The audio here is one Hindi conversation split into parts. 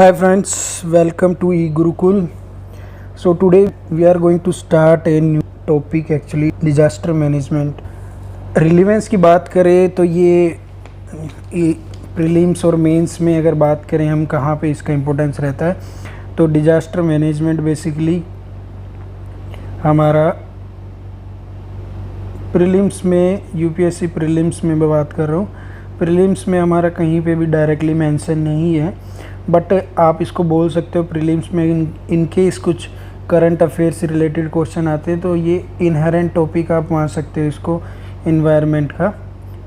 Hi friends, welcome to eGurukul. So today we are going to start a new topic actually disaster management. Relevance की बात करें तो ये प्रीलिम्स और मेंस में अगर बात करें हम कहाँ पे इसका इम्पोर्टेंस रहता है तो डिजास्टर मैनेजमेंट बेसिकली हमारा प्रीलिम्स में यूपीएससी प्रीलिम्स में मैं बात कर रहा हूँ। प्रीलिम्स में हमारा कहीं पे भी डायरेक्टली मेंशन नहीं है, बट आप इसको बोल सकते हो प्रीलिम्स में इन केस कुछ करंट अफेयर से रिलेटेड क्वेश्चन आते हैं तो ये इनहेरेंट टॉपिक आप मान सकते हो इसको इन्वायरमेंट का,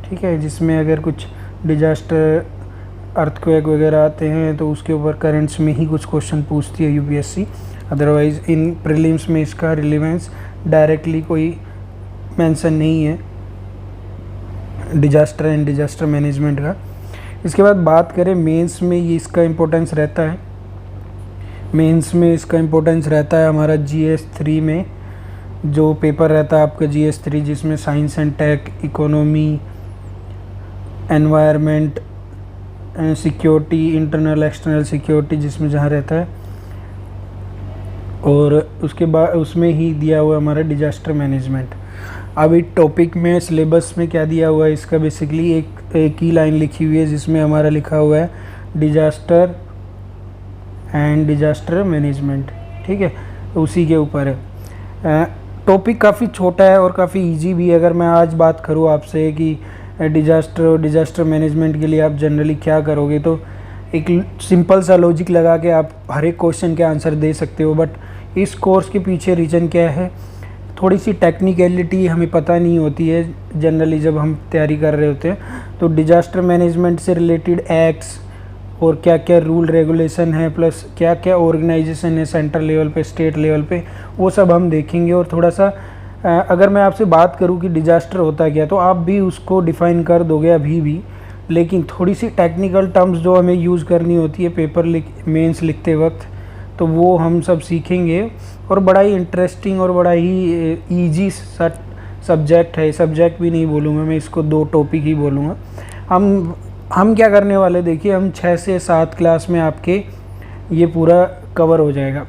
ठीक है, जिसमें अगर कुछ डिजास्टर अर्थक्वेक वगैरह आते हैं तो उसके ऊपर करंट्स में ही कुछ क्वेश्चन पूछती है यूपीएससी। अदरवाइज़ इन प्रीलिम्स में इसका रिलेवेंस डायरेक्टली कोई मेंशन नहीं है डिजास्टर एंड डिजास्टर मैनेजमेंट का। इसके बाद बात करें मेंस में ये इसका इम्पोर्टेंस रहता है। मेंस में इसका इम्पोर्टेंस रहता है हमारा जीएस 3 में जो पेपर रहता है आपका जीएस 3, जिसमें science and tech, economy, environment, security, internal external security जिसमें जहाँ रहता है, और उसके बाद उसमें ही दिया हुआ हमारा डिजास्टर मैनेजमेंट। अभी टॉपिक में सिलेबस में क्या दिया हुआ है इसका बेसिकली एक ही लाइन लिखी हुई है जिसमें हमारा लिखा हुआ है डिजास्टर एंड डिजास्टर मैनेजमेंट, ठीक है, उसी के ऊपर है। टॉपिक काफ़ी छोटा है और काफ़ी इजी भी है। अगर मैं आज बात करूँ आपसे कि डिजास्टर और डिजास्टर मैनेजमेंट के लिए आप जनरली क्या करोगे तो एक सिंपल सा लॉजिक लगा के आप हर एक क्वेश्चन के आंसर दे सकते हो, बट इस कोर्स के पीछे रीज़न क्या है, थोड़ी सी टेक्निकलिटी हमें पता नहीं होती है जनरली जब हम तैयारी कर रहे होते हैं। तो डिजास्टर मैनेजमेंट से रिलेटेड एक्ट्स और क्या क्या रूल रेगुलेशन है, प्लस क्या क्या ऑर्गेनाइजेशन है सेंट्रल लेवल पे, स्टेट लेवल पे, वो सब हम देखेंगे। और थोड़ा सा अगर मैं आपसे बात करूं कि डिजास्टर होता क्या तो आप भी उसको डिफ़ाइन कर दोगे अभी भी, लेकिन थोड़ी सी टेक्निकल टर्म्स जो हमें यूज़ करनी होती है पेपर मेंस लिखते वक्त, तो वो हम सब सीखेंगे। और बड़ा ही इंटरेस्टिंग और बड़ा ही ईजी सब्जेक्ट है। सब्जेक्ट भी नहीं बोलूँगा मैं इसको, दो टॉपिक ही बोलूँगा। हम क्या करने वाले, देखिए हम 6 से 7 क्लास में आपके ये पूरा कवर हो जाएगा।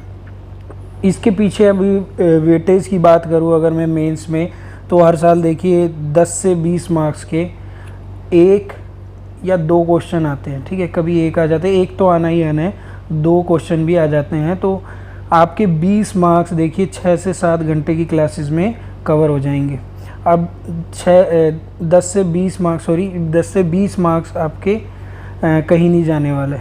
इसके पीछे अभी वेटेज की बात करूँ अगर मैं मेंस में, तो हर साल देखिए 10 से 20 मार्क्स के 1 या 2 क्वेश्चन आते हैं, ठीक है, कभी 1 आ जाते हैं, 1 तो आना ही आना है, 2 क्वेश्चन भी आ जाते हैं। तो आपके 20 मार्क्स देखिए 6 से 7 घंटे की क्लासेस में कवर हो जाएंगे। अब 10 से 20 मार्क्स आपके कहीं नहीं जाने वाले।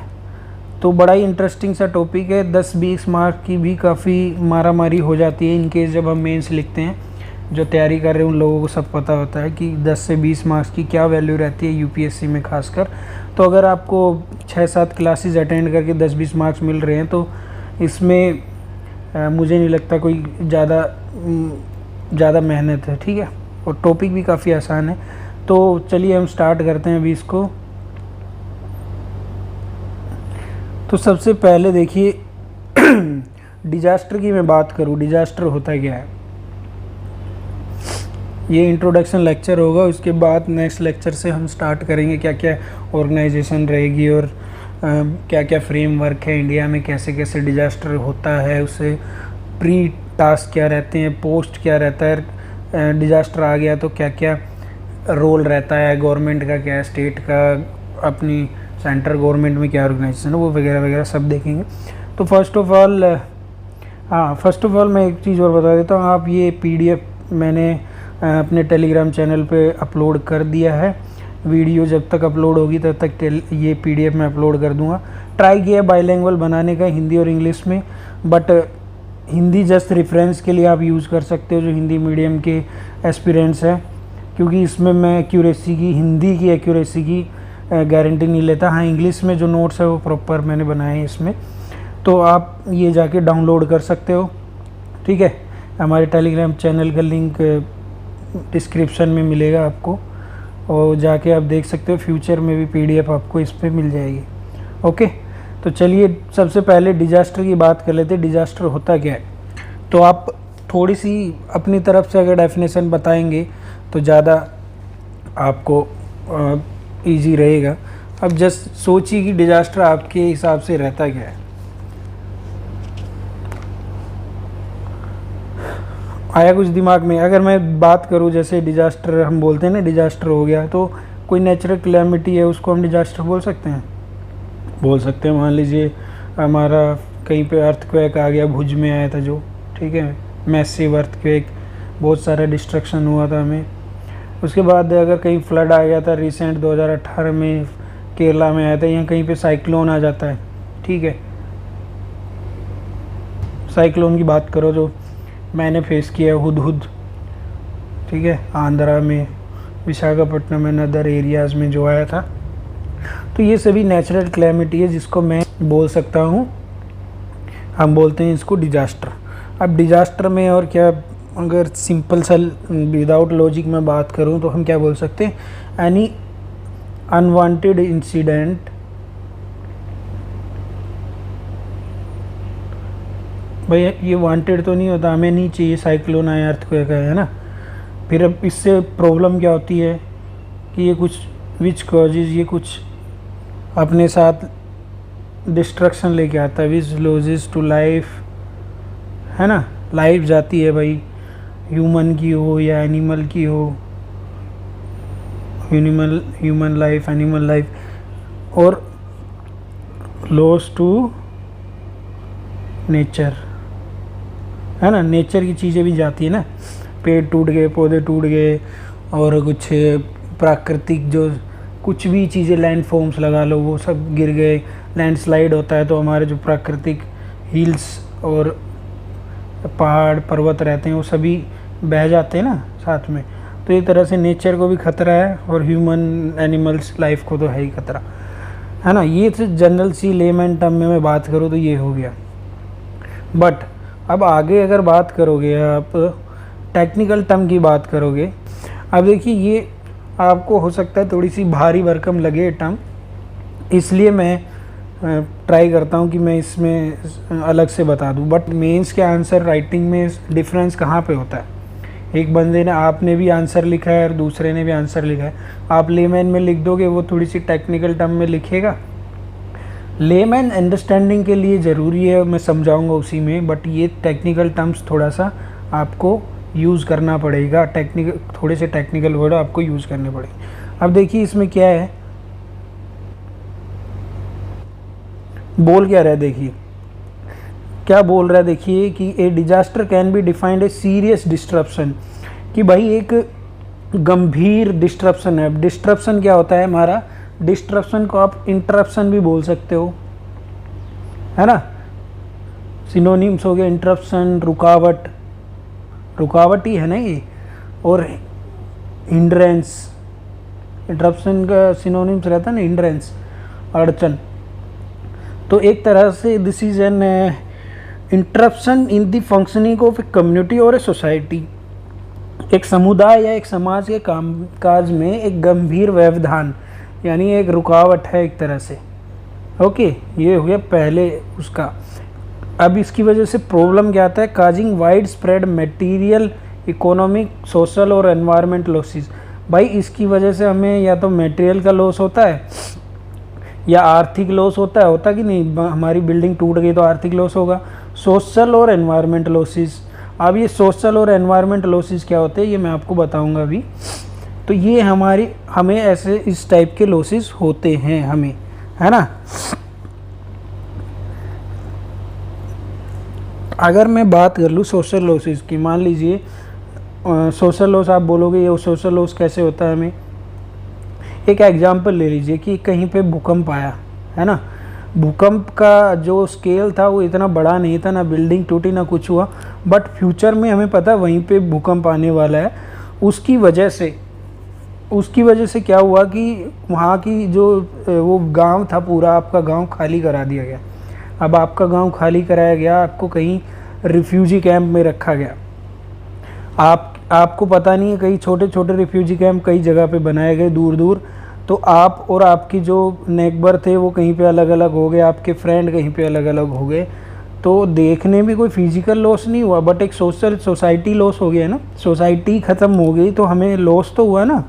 तो बड़ा ही इंटरेस्टिंग सा टॉपिक है। 10-20 मार्क्स की भी काफ़ी मारामारी हो जाती है इनकेस जब हम मेंस लिखते हैं। जो तैयारी कर रहे हैं उन लोगों को सब पता होता है कि 10 से 20 मार्क्स की क्या वैल्यू रहती है यूपीएससी में खासकर। तो अगर आपको 6-7 क्लासेस अटेंड करके 10-20 मार्क्स मिल रहे हैं तो इसमें मुझे नहीं लगता कोई ज़्यादा मेहनत है, ठीक है, और टॉपिक भी काफ़ी आसान है। तो चलिए हम स्टार्ट करते हैं अभी इसको। तो सबसे पहले देखिए डिजास्टर की मैं बात करूँ, डिजास्टर होता क्या है, ये इंट्रोडक्शन लेक्चर होगा। उसके बाद नेक्स्ट लेक्चर से हम स्टार्ट करेंगे क्या क्या ऑर्गेनाइजेशन रहेगी और क्या क्या फ्रेमवर्क है इंडिया में, कैसे कैसे डिजास्टर होता है, उससे प्री टास्क क्या रहते हैं, पोस्ट क्या रहता है, डिजास्टर आ गया तो क्या क्या रोल रहता है, गवर्नमेंट का क्या है, स्टेट का, अपनी सेंट्रल गवर्नमेंट में क्या ऑर्गेनाइजेशन है, वो वगैरह वगैरह सब देखेंगे। तो फर्स्ट ऑफ ऑल मैं एक चीज़ और बता देता हूँ, आप ये पीडीएफ मैंने अपने टेलीग्राम चैनल पे अपलोड कर दिया है। वीडियो जब तक अपलोड होगी तब तक ये पीडीएफ मैं अपलोड कर दूंगा। ट्राई किया बाइलिंगुअल बनाने का, हिंदी और इंग्लिश में, बट हिंदी जस्ट रेफरेंस के लिए आप यूज़ कर सकते हो जो हिंदी मीडियम के एस्पिरेंट्स हैं, क्योंकि इसमें मैं हिंदी की एक्यूरेसी की गारंटी नहीं लेता। हाँ, इंग्लिश में जो नोट्स है वो प्रॉपर मैंने बनाए हैं इसमें, तो आप ये जाके डाउनलोड कर सकते हो, ठीक है। हमारे टेलीग्राम चैनल का लिंक डिस्क्रिप्शन में मिलेगा आपको, और जाके आप देख सकते हो। फ्यूचर में भी पीडीएफ आपको इस पर मिल जाएगी, ओके। तो चलिए सबसे पहले डिजास्टर की बात कर लेते हैं। डिजास्टर होता क्या है, तो आप थोड़ी सी अपनी तरफ से अगर डेफिनेशन बताएंगे तो ज़्यादा आपको इजी रहेगा। अब जस्ट सोचिए कि डिजास्टर आपके हिसाब से रहता क्या है। आया कुछ दिमाग में? अगर मैं बात करूं जैसे डिजास्टर हम बोलते हैं ना, डिजास्टर हो गया, तो कोई नेचुरल कैलेमिटी है उसको हम डिजास्टर बोल सकते हैं? बोल सकते हैं। मान लीजिए हमारा कहीं पे अर्थक्वेक आ गया, भुज में आया था जो, ठीक है, मैसिव अर्थक्वेक, बहुत सारा डिस्ट्रक्शन हुआ था हमें। उसके बाद अगर कहीं फ्लड आ गया था रिसेंट 2018 में केरला में आया था, या कहीं पे साइक्लोन आ जाता है, ठीक है। साइक्लोन की बात करो जो मैंने फेस किया हुदहुद, ठीक है, आंध्रा में, विशाखापट्टनम एंड अदर एरियाज़ में जो आया था। तो ये सभी नेचुरल क्लैमिटी है जिसको मैं बोल सकता हूँ, हम बोलते हैं इसको डिजास्टर। अब डिजास्टर में और क्या, अगर सिंपल सा विदाउट लॉजिक में बात करूँ तो हम क्या बोल सकते हैं, एनी अनवांटेड इंसिडेंट भैया ये वांटेड तो नहीं होता, हमें नहीं चाहिए साइक्लोन आया, अर्थक्वेक आया, है ना। फिर अब इससे प्रॉब्लम क्या होती है कि ये कुछ विच कॉजेज, ये कुछ अपने साथ डिस्ट्रक्शन लेके आता है, विच लॉजेस टू लाइफ, है ना। लाइफ जाती है भाई, ह्यूमन की हो या एनिमल की हो, ह्यूमन लाइफ, एनिमल लाइफ, और लॉस टू नेचर, है ना। नेचर की चीज़ें भी जाती है ना, पेड़ टूट गए, पौधे टूट गए, और कुछ प्राकृतिक जो कुछ भी चीज़ें, लैंड फॉर्म्स लगा लो, वो सब गिर गए। लैंडस्लाइड होता है तो हमारे जो प्राकृतिक हिल्स और पहाड़ पर्वत रहते हैं वो सभी बह जाते हैं ना साथ में। तो एक तरह से नेचर को भी खतरा है और ह्यूमन एनिमल्स लाइफ को तो है ही खतरा, है ना। ये तो जनरल सी लेमन टर्म में मैं बात करूँ तो ये हो गया। बट अब आगे अगर बात करोगे, आप टेक्निकल टर्म की बात करोगे, अब देखिए ये आपको हो सकता है थोड़ी सी भारी भरकम लगे टर्म, इसलिए मैं ट्राई करता हूँ कि मैं इसमें अलग से बता दूँ। बट मेंस के आंसर राइटिंग में डिफरेंस कहाँ पे होता है? एक बंदे ने, आपने भी आंसर लिखा है और दूसरे ने भी आंसर लिखा है, आप लेमैन में लिख दोगे, वो थोड़ी सी टेक्निकल टर्म में लिखेगा। लेमैन अंडरस्टैंडिंग के लिए ज़रूरी है, मैं समझाऊंगा उसी में, बट ये टेक्निकल टर्म्स थोड़ा सा आपको यूज़ करना पड़ेगा, टेक्निकल, थोड़े से टेक्निकल वर्ड आपको यूज़ करने पड़ेंगे। अब देखिए इसमें क्या है, बोल क्या रहा है, देखिए क्या बोल रहा है, देखिए कि ए disaster can be defined a serious disruption, कि भाई एक गंभीर डिस्ट्रप्शन है। अब डिस्ट्रप्शन क्या होता है हमारा, डिस्ट्रप्शन को आप इंटरप्शन भी बोल सकते हो, है ना। सिनोनिम्स हो गए इंटरप्शन, रुकावट, रुकावट ही है ना ये, और हिंड्रेंस, इंटरप्शन का सिनोनिम्स रहता है ना हिंड्रेंस, अड़चन। तो एक तरह से this is an interruption in the functioning of a community और ए सोसाइटी। एक समुदाय या एक समाज के कामकाज में एक गंभीर व्यवधान, यानी एक रुकावट है एक तरह से। ओके, ये हो गया पहले उसका। अब इसकी वजह से प्रॉब्लम क्या आता है, causing wide spread material, economic, social और एनवायरमेंट लॉसेस। भाई इसकी वजह से हमें या तो मटेरियल का लॉस होता है या आर्थिक लॉस होता कि नहीं, हमारी बिल्डिंग टूट गई तो आर्थिक लॉस होगा। सोशल और एनवायरमेंट लॉसेस, अब ये सोशल और एनवायरमेंट लॉसेस क्या होते हैं ये मैं आपको बताऊंगा अभी। तो ये हमें ऐसे इस टाइप के लॉसेस होते हैं हमें, है ना। अगर मैं बात कर लूँ सोशल लॉसेस की, मान लीजिए सोशल लॉस, आप बोलोगे ये सोशल लॉस कैसे होता है हमें। एक एग्जांपल ले लीजिए कि कहीं पे भूकंप आया, है ना। भूकंप का जो स्केल था वो इतना बड़ा नहीं था, ना बिल्डिंग टूटी ना कुछ हुआ, बट फ्यूचर में हमें पता वहीं पे भूकंप आने वाला है। उसकी वजह से क्या हुआ कि वहाँ की जो वो गांव था पूरा, आपका गांव खाली करा दिया गया। अब आपका गांव खाली कराया गया, आपको कहीं रिफ्यूजी कैंप में रखा गया। आपको पता नहीं है, कई छोटे छोटे रिफ्यूजी कैंप कई जगह पे बनाए गए दूर दूर। तो आप और आपकी जो नेबर थे वो कहीं पे अलग अलग हो गए, आपके फ्रेंड कहीं पे अलग अलग हो गए। तो देखने में कोई फिजिकल लॉस नहीं हुआ, बट एक सोसाइटी लॉस हो गया ना, सोसाइटी ख़त्म हो गई तो हमें लॉस तो हुआ ना।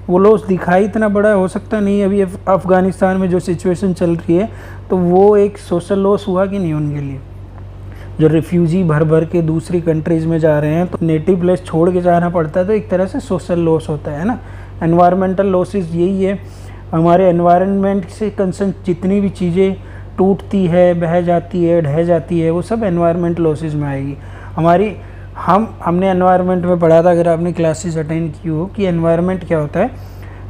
वो लॉस दिखाई इतना बड़ा हो सकता नहीं। अभी अफ़गानिस्तान में जो सिचुएशन चल रही है तो वो एक सोशल लॉस हुआ कि नहीं उनके लिए। जो रिफ्यूजी भर भर के दूसरी कंट्रीज़ में जा रहे हैं तो नेटिव प्लेस छोड़ के जाना पड़ता है, तो एक तरह से सोशल लॉस होता है ना। एनवायरमेंटल लॉसेस यही है, हमारे एनवायरनमेंट से कंसर्न जितनी भी चीज़ें टूटती है, बह जाती है, ढह जाती है, वो सब एनवायरमेंट लॉसेस में आएगी। हमारी हमने एनवायरनमेंट में पढ़ा था, अगर आपने क्लासेस अटेंड की हो, कि एनवायरनमेंट क्या होता है।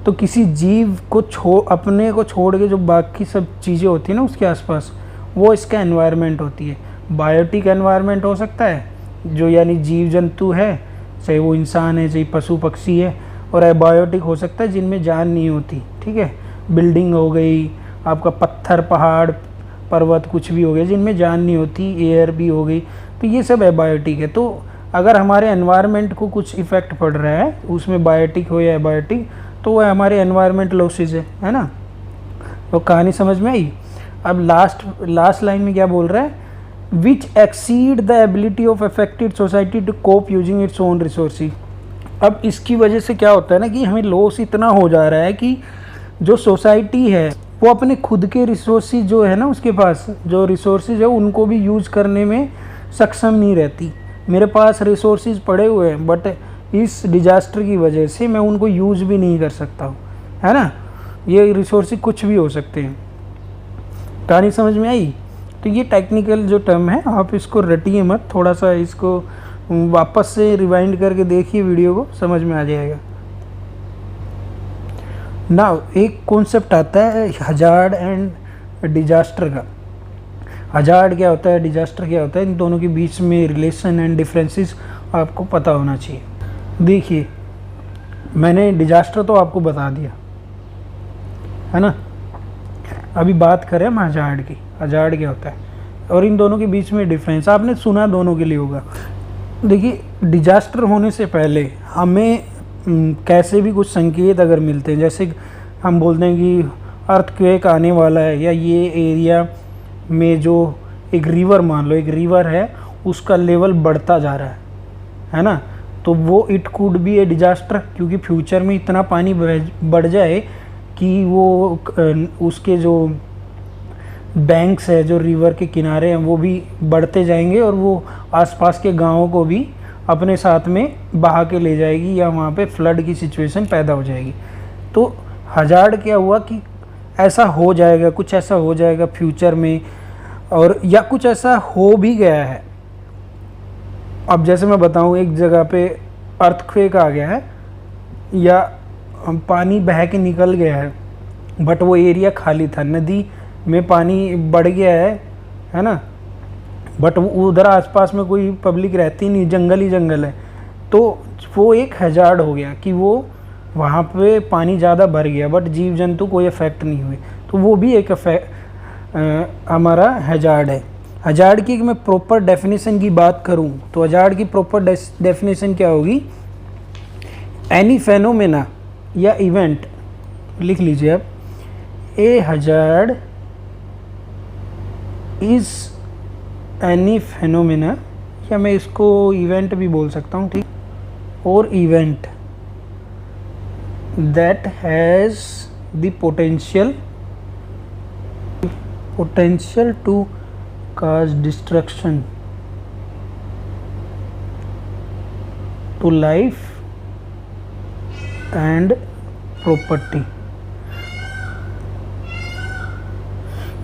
तो किसी जीव को अपने को छोड़ के जो बाकी सब चीज़ें होती हैं ना उसके आसपास, वो इसका एनवायरनमेंट होती है। बायोटिक एनवायरनमेंट हो सकता है, जो यानी जीव जंतु है, चाहे वो इंसान है चाहे पशु पक्षी है, और एबायोटिक हो सकता है जिनमें जान नहीं होती, ठीक है। बिल्डिंग हो गई, आपका पत्थर, पहाड़, पर्वत, कुछ भी हो गया जिनमें जान नहीं होती, एयर भी हो गई, तो ये सब एबायोटिक है। तो अगर हमारे एनवायरनमेंट को कुछ इफ़ेक्ट पड़ रहा है, उसमें बायोटिक हो या एबायोटिक, तो वह हमारे एनवायरनमेंट लॉसेज है ना। तो कहानी समझ में आई। अब लास्ट लाइन में क्या बोल रहा है, which exceed the ability of affected society to cope using its own resources. अब इसकी वजह से क्या होता है ना कि हमें लॉस इतना हो जा रहा है कि जो सोसाइटी है वो अपने खुद के रिसोर्सेज जो है ना, उसके पास जो रिसोर्सेज है उनको भी यूज़ करने में सक्षम नहीं रहती। मेरे पास रिसोर्सेज पड़े हुए हैं बट इस डिजास्टर की वजह से मैं उनको यूज़ भी नहीं कर सकता हूँ, है ना। ये रिसोर्सेज कुछ भी हो सकते हैं। कहानी समझ में आई। तो ये टेक्निकल जो टर्म है आप इसको रटिए मत, थोड़ा सा इसको वापस से रिवाइंड करके देखिए वीडियो को, समझ में आ जाएगा। नाउ एक कॉन्सेप्ट आता है हजार्ड एंड डिजास्टर का। हजार्ड क्या होता है, डिजास्टर क्या होता है, इन दोनों के बीच में रिलेशन एंड डिफरेंसेस आपको पता होना चाहिए। देखिए, मैंने डिजास्टर तो आपको बता दिया, है ना। अभी बात करें हम हजार्ड की। हजार्ड क्या होता है और इन दोनों के बीच में डिफरेंस आपने सुना दोनों के लिए होगा। देखिए, डिजास्टर होने से पहले हमें कैसे भी कुछ संकेत अगर मिलते हैं, जैसे हम बोलते हैं कि अर्थक्वेक आने वाला है, या ये एरिया में जो एक रिवर, मान लो एक रिवर है, उसका लेवल बढ़ता जा रहा है ना, तो वो it could be A disaster, क्योंकि फ्यूचर में इतना पानी बढ़ जाए कि वो उसके जो बैंक्स है, जो रिवर के किनारे हैं, वो भी बढ़ते जाएंगे और वो आसपास के गांवों को भी अपने साथ में बहा के ले जाएगी, या वहाँ पे फ्लड की सिचुएशन पैदा हो जाएगी। तो हजार्ड क्या हुआ कि ऐसा हो जाएगा, कुछ ऐसा हो जाएगा फ्यूचर में, और या कुछ ऐसा हो भी गया है। अब जैसे मैं बताऊँ, एक जगह पे अर्थक्वेक आ गया है या पानी बह के निकल गया है, बट वो एरिया खाली था, नदी में पानी बढ़ गया है ना, बट उधर आसपास में कोई पब्लिक रहती नहीं, जंगल ही जंगल है, तो वो एक हजार्ड हो गया कि वो वहाँ पे पानी ज़्यादा भर गया बट जीव जंतु कोई इफेक्ट नहीं हुए, तो वो भी एक हमारा हजार्ड है। हजार्ड की मैं प्रॉपर डेफिनेशन की बात करूँ तो हजार्ड की प्रॉपर डेफिनेशन क्या होगी, एनी फेनोमेना या इवेंट, लिख लीजिए आप, ए हजार्ड इज़ एनी फेनोमेना, या मैं इसको इवेंट भी बोल सकता हूँ, ठीक, और event that has the potential to cause destruction to life and property।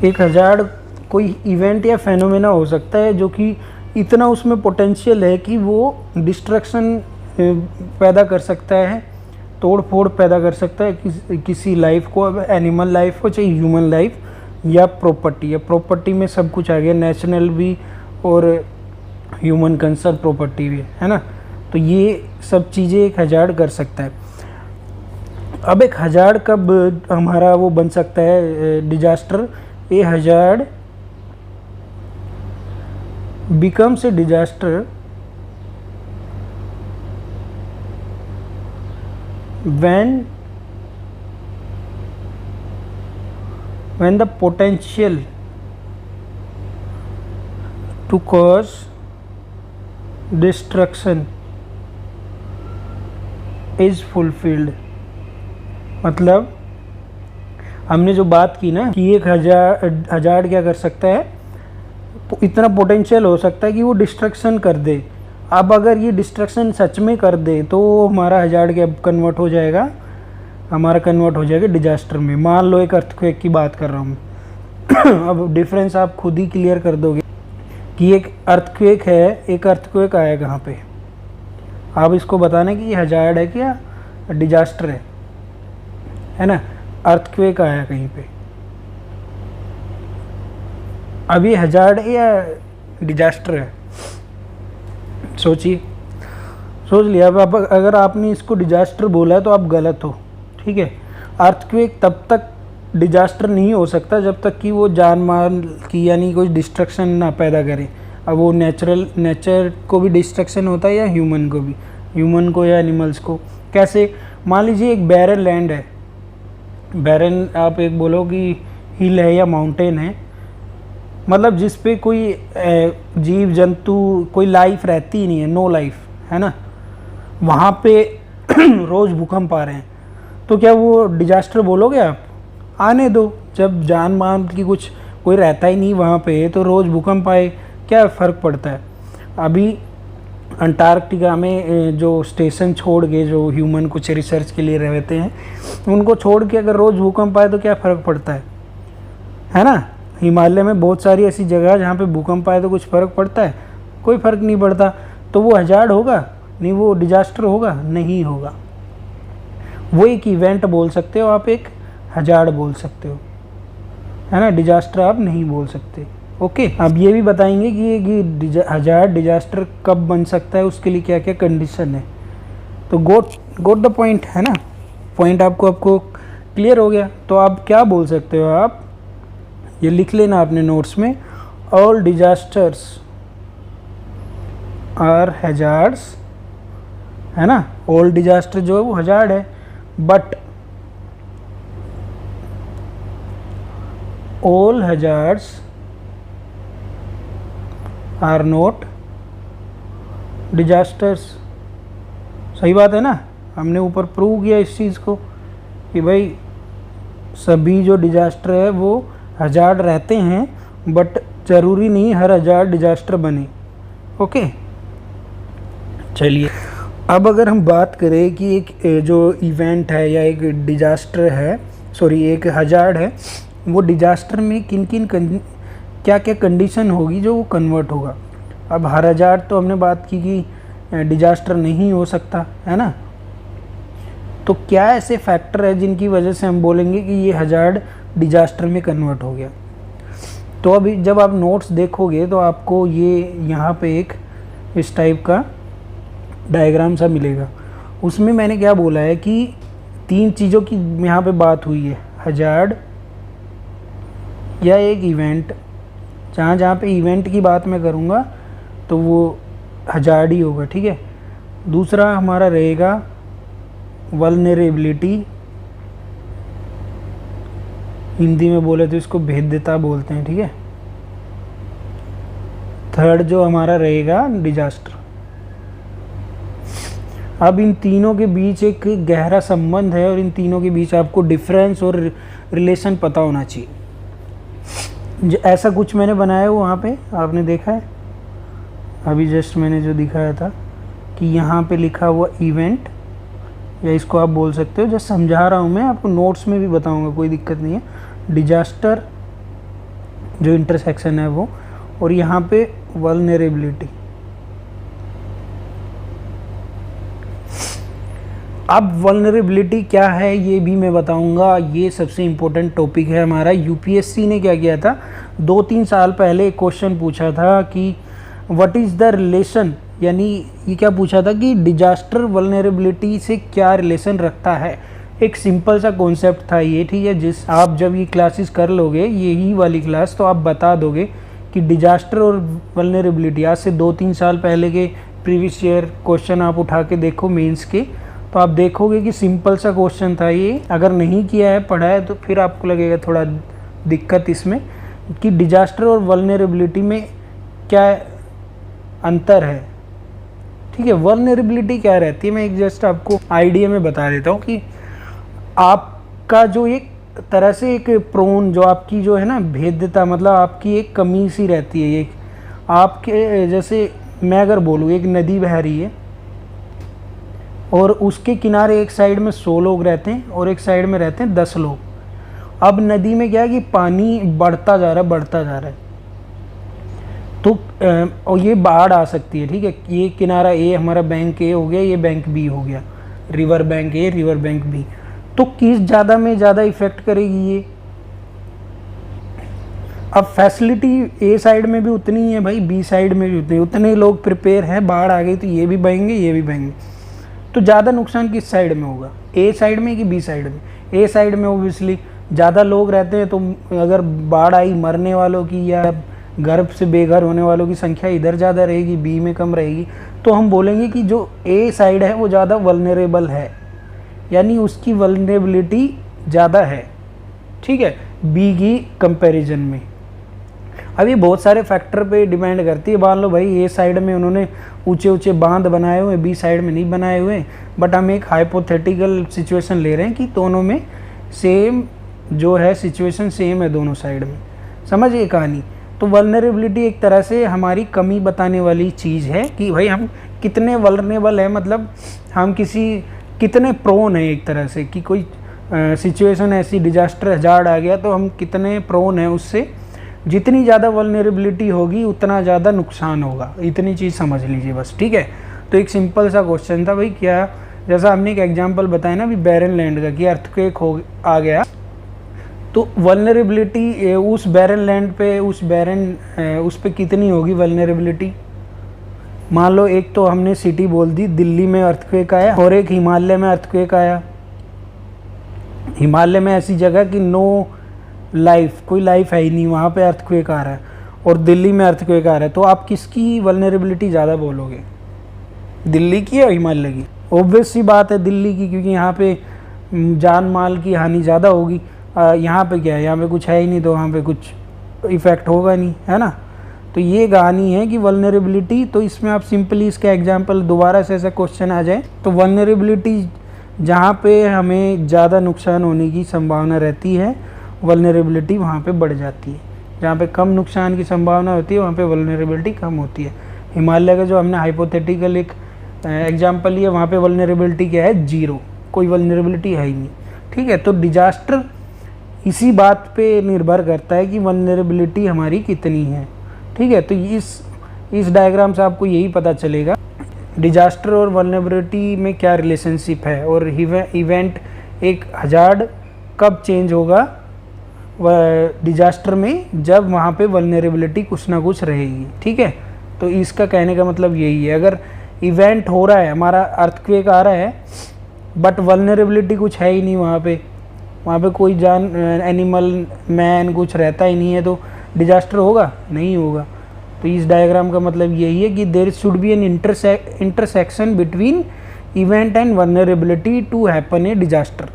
एक हजार्ड कोई इवेंट या फेनोमेना हो सकता है जो कि इतना उसमें पोटेंशियल है कि वो डिस्ट्रक्शन पैदा कर सकता है, तोड़ फोड़ पैदा कर सकता है किसी लाइफ को, एनिमल लाइफ हो चाहे ह्यूमन लाइफ, या प्रॉपर्टी। या प्रॉपर्टी में सब कुछ आ गया, नेशनल भी और ह्यूमन कंसर्न प्रॉपर्टी भी, है ना। तो ये सब चीज़ें एक हजार्ड कर सकता है। अब एक हजार्ड कब हमारा वो बन सकता है disaster, A hazard becomes a disaster when the potential to cause destruction is fulfilled। मतलब हमने जो बात की ना कि एक हजार्ड क्या कर सकता है, इतना पोटेंशियल हो सकता है कि वो डिस्ट्रक्शन कर दे। अब अगर ये डिस्ट्रक्शन सच में कर दे तो हमारा हजार्ड क्या कन्वर्ट हो जाएगा, हमारा कन्वर्ट हो जाएगा डिजास्टर में। मान लो एक अर्थक्वेक की बात कर रहा हूँ अब डिफरेंस आप खुद ही क्लियर कर दोगे कि एक अर्थक्वेक है, एक अर्थक्वेक आया कहाँ पे, आप इसको बताना कि ये हजार्ड है क्या डिजास्टर है ना। अर्थक्वेक आया कहीं पे, अब ये हजार्ड है या डिजास्टर है, सोचिए, सोच लिया। अब अगर आपने इसको डिजास्टर बोला है तो आप गलत हो, ठीक है। अर्थक्वेक तब तक डिजास्टर नहीं हो सकता जब तक कि वो जान माल की यानी कोई डिस्ट्रक्शन ना पैदा करे। अब वो नेचर को भी डिस्ट्रक्शन होता है या ह्यूमन को भी, ह्यूमन को या एनिमल्स को। कैसे, मान लीजिए एक बैरन लैंड है, बैरन आप एक बोलो कि हिल है या माउंटेन है, मतलब जिस पे कोई जीव जंतु कोई लाइफ रहती ही नहीं है, नो लाइफ है ना, वहाँ पे रोज़ भूकंप आ रहे हैं, तो क्या वो डिजास्टर बोलोगे आप? आने दो, जब जान मान की कुछ कोई रहता ही नहीं वहाँ पे तो रोज़ भूकंप आए क्या फ़र्क पड़ता है। अभी अंटार्कटिका में जो स्टेशन छोड़ के जो ह्यूमन कुछ रिसर्च के लिए रहते हैं, उनको छोड़ के अगर रोज़ भूकंप आए तो क्या फ़र्क पड़ता है ना। हिमालय में बहुत सारी ऐसी जगह जहाँ पे भूकंप आए तो कुछ फ़र्क पड़ता है, कोई फ़र्क नहीं पड़ता। तो वो हजार्ड होगा नहीं, वो डिजास्टर होगा नहीं होगा। वो एक इवेंट बोल सकते हो आप, एक हजार्ड बोल सकते हो, है ना, डिजास्टर आप नहीं बोल सकते। ओके, अब ये भी बताएंगे कि हजार्ड डिजास्टर कब बन सकता है, उसके लिए क्या क्या कंडीशन है। तो गोट द पॉइंट, है ना, पॉइंट आपको क्लियर हो गया। तो आप क्या बोल सकते हो, आप ये लिख लेना अपने नोट्स में, ऑल डिजास्टर्स आर हजार्ड्स, है ना। ऑल डिजास्टर जो है वो हजार्ड है, but all hazards are not disasters. सही बात है ना, हमने ऊपर प्रूव किया इस चीज़ को कि भाई सभी जो डिजास्टर है वो हजार्ड रहते हैं, बट ज़रूरी नहीं हर हजार्ड डिजास्टर बने। ओके, चलिए अब अगर हम बात करें कि एक जो इवेंट है या एक डिजास्टर है, सॉरी एक हजार्ड है, वो डिजास्टर में किन क्या क्या कंडीशन होगी जो वो कन्वर्ट होगा। अब हर हजार्ड तो हमने बात की कि डिजास्टर नहीं हो सकता, है ना। तो क्या ऐसे फैक्टर है जिनकी वजह से हम बोलेंगे कि ये हजार्ड डिजास्टर में कन्वर्ट हो गया। तो अभी जब आप नोट्स देखोगे तो आपको ये यहाँ पे एक इस टाइप का डायग्राम सा मिलेगा। उसमें मैंने क्या बोला है कि 3 चीज़ों की यहाँ पे बात हुई है, हजार्ड या एक इवेंट, जहाँ पे इवेंट की बात मैं करूँगा तो वो हजार्ड ही होगा, ठीक है। दूसरा हमारा रहेगा वल्नरेबिलिटी, हिंदी में बोले तो इसको भेद्यता बोलते हैं, ठीक है। थर्ड जो हमारा रहेगा डिजास्टर। अब इन तीनों के बीच एक गहरा संबंध है और इन तीनों के बीच आपको डिफरेंस और रिलेशन पता होना चाहिए। ऐसा कुछ मैंने बनाया है वहाँ पे, आपने देखा है अभी जस्ट मैंने जो दिखाया था कि यहाँ पे लिखा हुआ इवेंट, या इसको आप बोल सकते हो, जस्ट समझा रहा हूँ मैं आपको, नोट्स में भी बताऊँगा, कोई दिक्कत नहीं है। डिजास्टर जो इंटरसेक्शन है वो, और यहाँ पे वल्नरेबिलिटी। अब वल्नरेबिलिटी क्या है ये भी मैं बताऊंगा, ये सबसे इम्पोर्टेंट टॉपिक है हमारा। यूपीएससी ने क्या किया था, 2-3 साल पहले एक क्वेश्चन पूछा था कि व्हाट इज़ द रिलेशन, यानी ये क्या पूछा था कि डिजास्टर वल्नरेबिलिटी से क्या रिलेशन रखता है। एक सिंपल सा कॉन्सेप्ट था ये, ठीक है। जिस आप जब ये क्लासेस कर लोगे, यही वाली क्लास, तो आप बता दोगे कि डिजास्टर और वल्नरेबिलिटी, आज से 2-3 साल पहले के प्रीवियस ईयर क्वेश्चन आप उठा के देखो मेंस के, तो आप देखोगे कि सिंपल सा क्वेश्चन था ये। अगर नहीं किया है, पढ़ा है, तो फिर आपको लगेगा थोड़ा दिक्कत इसमें कि डिजास्टर और वल्नरेबिलिटी में क्या अंतर है, ठीक है। वल्नरेबिलिटी क्या रहती है, मैं एक जस्ट आपको आइडिया में बता देता हूँ कि आप का जो एक तरह से एक प्रोन जो आपकी जो है ना भेद्यता, मतलब आपकी एक कमी सी रहती है। एक आपके जैसे मैं अगर बोलूँ एक नदी बह रही है और उसके किनारे एक साइड में 100 लोग रहते हैं और एक साइड में रहते हैं 10 लोग। अब नदी में क्या है कि पानी बढ़ता जा रहा है, बढ़ता जा रहा है, तो और ये बाढ़ आ सकती है। ठीक है, ये किनारा ए हमारा बैंक ए हो गया, ये बैंक बी हो गया, river bank A river bank B. तो किस ज़्यादा में ज़्यादा इफेक्ट करेगी ये? अब फैसिलिटी ए साइड में भी उतनी ही है भाई, बी साइड में भी उतनी, उतने लोग प्रिपेयर हैं, बाढ़ आ गई तो ये भी बहेंगे ये भी बहेंगे। तो ज़्यादा नुकसान किस साइड में होगा, ए साइड में कि बी साइड में? ए साइड में ओब्वियसली ज़्यादा लोग रहते हैं, तो अगर बाढ़ आई मरने वालों की या घर से बेघर होने वालों की संख्या इधर ज़्यादा रहेगी, बी में कम रहेगी। तो हम बोलेंगे कि जो ए साइड है वो ज़्यादा वल्नरेबल है, यानी उसकी वल्नरेबिलिटी ज़्यादा है, ठीक है, बी की कंपैरिजन में। अब ये बहुत सारे फैक्टर पे डिपेंड करती है। मान लो भाई ए साइड में उन्होंने ऊंचे ऊंचे बांध बनाए हुए, बी साइड में नहीं बनाए हुए, बट हम एक हाइपोथेटिकल सिचुएशन ले रहे हैं कि दोनों में सेम जो है सिचुएशन सेम है दोनों साइड में। समझिए कहानी। तो वल्नरेबिलिटी एक तरह से हमारी कमी बताने वाली चीज़ है कि भाई हम कितने वल्नरेबल हैं, मतलब हम कितने प्रोन हैं एक तरह से, कि कोई सिचुएशन ऐसी डिजास्टर हज़ार्ड आ गया तो हम कितने प्रोन हैं उससे। जितनी ज़्यादा वल्नरेबिलिटी होगी उतना ज़्यादा नुकसान होगा, इतनी चीज़ समझ लीजिए बस, ठीक है। तो एक सिंपल सा क्वेश्चन था भाई, क्या जैसा हमने एक एग्जांपल बताया ना अभी बैरन लैंड का, कि अर्थक्वेक आ गया तो वल्नरेबिलिटी उस बैरन लैंड पे उस पे कितनी होगी वल्नरेबिलिटी। मान लो एक तो हमने सिटी बोल दी, दिल्ली में अर्थक्वेक आया, और एक हिमालय में अर्थक्वेक आया। हिमालय में ऐसी जगह कि नो लाइफ, कोई लाइफ है ही नहीं, वहाँ पे अर्थक्वेक आ रहा है, और दिल्ली में अर्थक्वेक आ रहा है। तो आप किसकी वल्नरेबिलिटी ज़्यादा बोलोगे, दिल्ली की या हिमालय की? ऑब्वियस सी बात है दिल्ली की, क्योंकि यहाँ पे जान माल की हानि ज़्यादा होगी। यहाँ पे क्या है, यहाँ पे कुछ है ही नहीं, तो वहाँ पे कुछ इफ़ेक्ट होगा नहीं, है ना। तो ये कहानी है कि वल्नरेबिलिटी। तो इसमें आप सिंपली इसका एग्जांपल दोबारा से ऐसा क्वेश्चन आ जाए तो वल्नरेबिलिटी जहाँ पे हमें ज़्यादा नुकसान होने की संभावना रहती है, वल्नरेबिलिटी वहाँ पे बढ़ जाती है। जहाँ पे कम नुकसान की संभावना होती है वहाँ पे वल्नरेबिलिटी कम होती है। हिमालय का जो हमने हाइपोथेटिकल एक एग्जांपल लिया, वहाँ पे वल्नरेबिलिटी क्या है, 0, कोई वल्नरेबिलिटी है ही नहीं, ठीक है। तो डिजास्टर इसी बात पे निर्भर करता है कि वल्नरेबिलिटी हमारी कितनी है, ठीक है। तो इस डायग्राम से आपको यही पता चलेगा डिजास्टर और वल्नरेबिलिटी में क्या रिलेशनशिप है, और इवेंट एक हज़ार्ड कब चेंज होगा डिजास्टर में, जब वहाँ पे वल्नरेबिलिटी कुछ ना कुछ रहेगी, ठीक है। तो इसका कहने का मतलब यही है, अगर इवेंट हो रहा है, हमारा अर्थक्वेक आ रहा है, बट वल्नरेबिलिटी कुछ है ही नहीं वहाँ पे कोई जान एनिमल मैन कुछ रहता ही नहीं है, तो डिजास्टर होगा नहीं होगा। तो इस डायग्राम का मतलब यही है कि there should be an intersection between event and vulnerability to happen a disaster.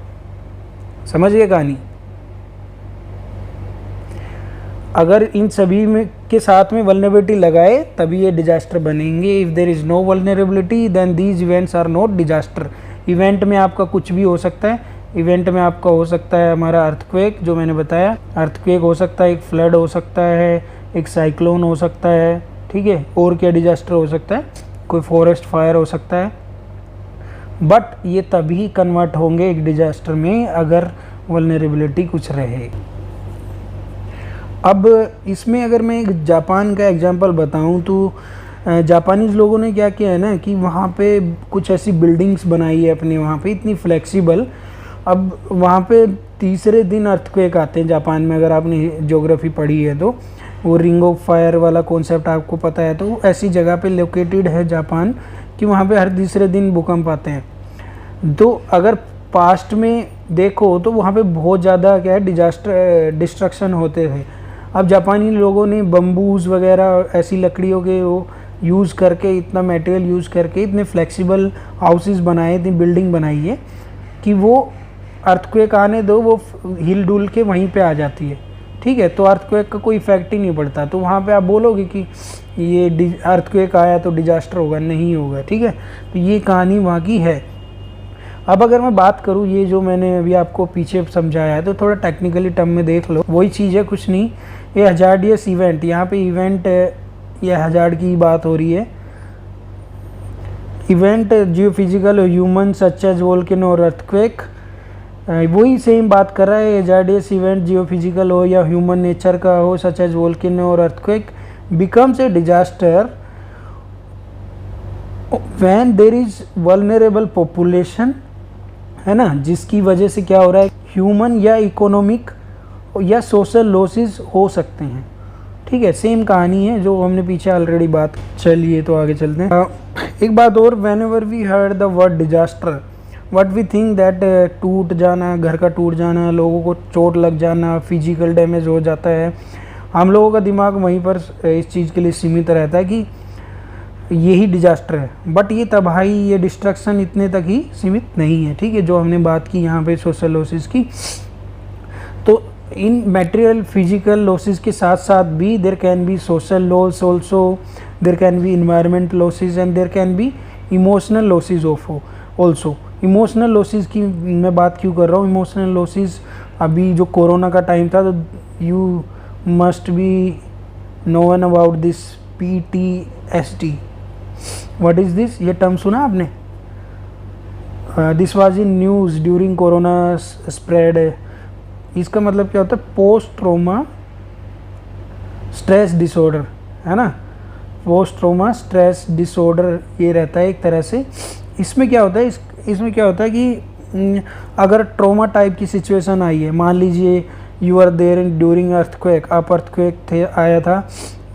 समझ गए कहानी। अगर इन सभी में के साथ में वल्नरेबिलिटी लगाए तभी ये डिजास्टर बनेंगे। If there is no vulnerability then these events are not disaster. Event में आपका कुछ भी हो सकता है, इवेंट में आपका हो सकता है हमारा अर्थक्वेक, जो मैंने बताया, अर्थक्वेक हो सकता है, एक फ्लड हो सकता है, एक साइक्लोन हो सकता है, ठीक है। और क्या डिजास्टर हो सकता है, कोई फॉरेस्ट फायर हो सकता है, बट ये तभी कन्वर्ट होंगे एक डिजास्टर में अगर वल्नरेबिलिटी कुछ रहे। अब इसमें अगर मैं एक जापान का एग्जांपल बताऊं तो जापानीज़ लोगों ने क्या किया है ना कि वहाँ पे कुछ ऐसी बिल्डिंग्स बनाई है अपने वहाँ पे, इतनी फ्लेक्सिबल। अब वहाँ पे तीसरे दिन अर्थक्वेक आते हैं जापान में, अगर आपने ज्योग्राफी पढ़ी है तो, वो रिंग ऑफ फायर वाला कॉन्सेप्ट आपको पता है। तो ऐसी जगह पे लोकेटेड है जापान कि वहाँ पे हर तीसरे दिन भूकंप आते हैं। तो अगर पास्ट में देखो तो वहाँ पे बहुत ज़्यादा क्या है डिस्ट्रक्शन होते थे। अब जापानी लोगों ने बम्बूज वगैरह ऐसी लकड़ियों के वो यूज़ करके, इतना मटेरियल यूज़ करके इतने फ्लेक्सिबल हाउसेस बनाए, इतनी बिल्डिंग बनाई है कि वो अर्थक्वेक आने दो वो हिल डुल के वहीं पे आ जाती है, ठीक है। तो अर्थक्वेक का कोई इफेक्ट ही नहीं पड़ता। तो वहाँ पे आप बोलोगे कि ये अर्थक्वेक आया तो डिजास्टर होगा, नहीं होगा, ठीक है। तो ये कहानी वहाँ की है। अब अगर मैं बात करूँ, ये जो मैंने अभी आपको पीछे समझाया है तो थोड़ा टेक्निकली टर्म में देख लो, वही चीज़ है, कुछ नहीं। ये हजार्डियस इवेंट, यहाँ पे इवेंट ये हजार्ड की बात हो रही है। Event geophysical human such as volcano और अर्थक्वेक, वही सेम बात कर रहा है। हजार्डियस इवेंट जियोफिजिकल हो या ह्यूमन नेचर का हो, सच एज वोल्केनो और earthquake, becomes a disaster when there is vulnerable population, है ना, जिसकी वजह से क्या हो रहा है, ह्यूमन या इकोनॉमिक या सोशल लॉसेस हो सकते हैं। ठीक है, सेम कहानी है जो हमने पीछे ऑलरेडी बात। चलिए तो आगे चलते हैं। एक बात और, whenever we heard the word disaster what we think that टूट जाना, घर का टूट जाना, लोगों को चोट लग जाना, फिजिकल डैमेज हो जाता है, हम लोगों का दिमाग वहीं पर इस चीज़ के लिए सीमित रहता है कि यही डिजास्टर है। बट ये तबाही, ये डिस्ट्रक्शन इतने तक ही सीमित नहीं है। ठीक है, जो हमने बात की यहाँ पे सोशल लॉसेस की, तो इन मटेरियल फिजिकल लॉसेस के साथ साथ भी there can be social loss also, there can be environment losses and there can be emotional losses also. Emotional losses की मैं बात क्यों कर रहा हूँ, इमोशनल लॉसेस अभी जो कोरोना का टाइम था, तो you must be known about this PTSD। What is this, ये टर्म सुना आपने? This was in news during corona spread. इसका मतलब क्या होता है, पोस्ट ट्रोमा स्ट्रेस डिसऑर्डर, है ना, पोस्ट ट्रोमा स्ट्रेस डिसऑर्डर ये रहता है एक तरह से। इसमें क्या होता है, इसमें क्या होता है कि अगर ट्रोमा टाइप की सिचुएशन आई है, मान लीजिए you are there during earthquake, आप अर्थक्वेक थे आया था,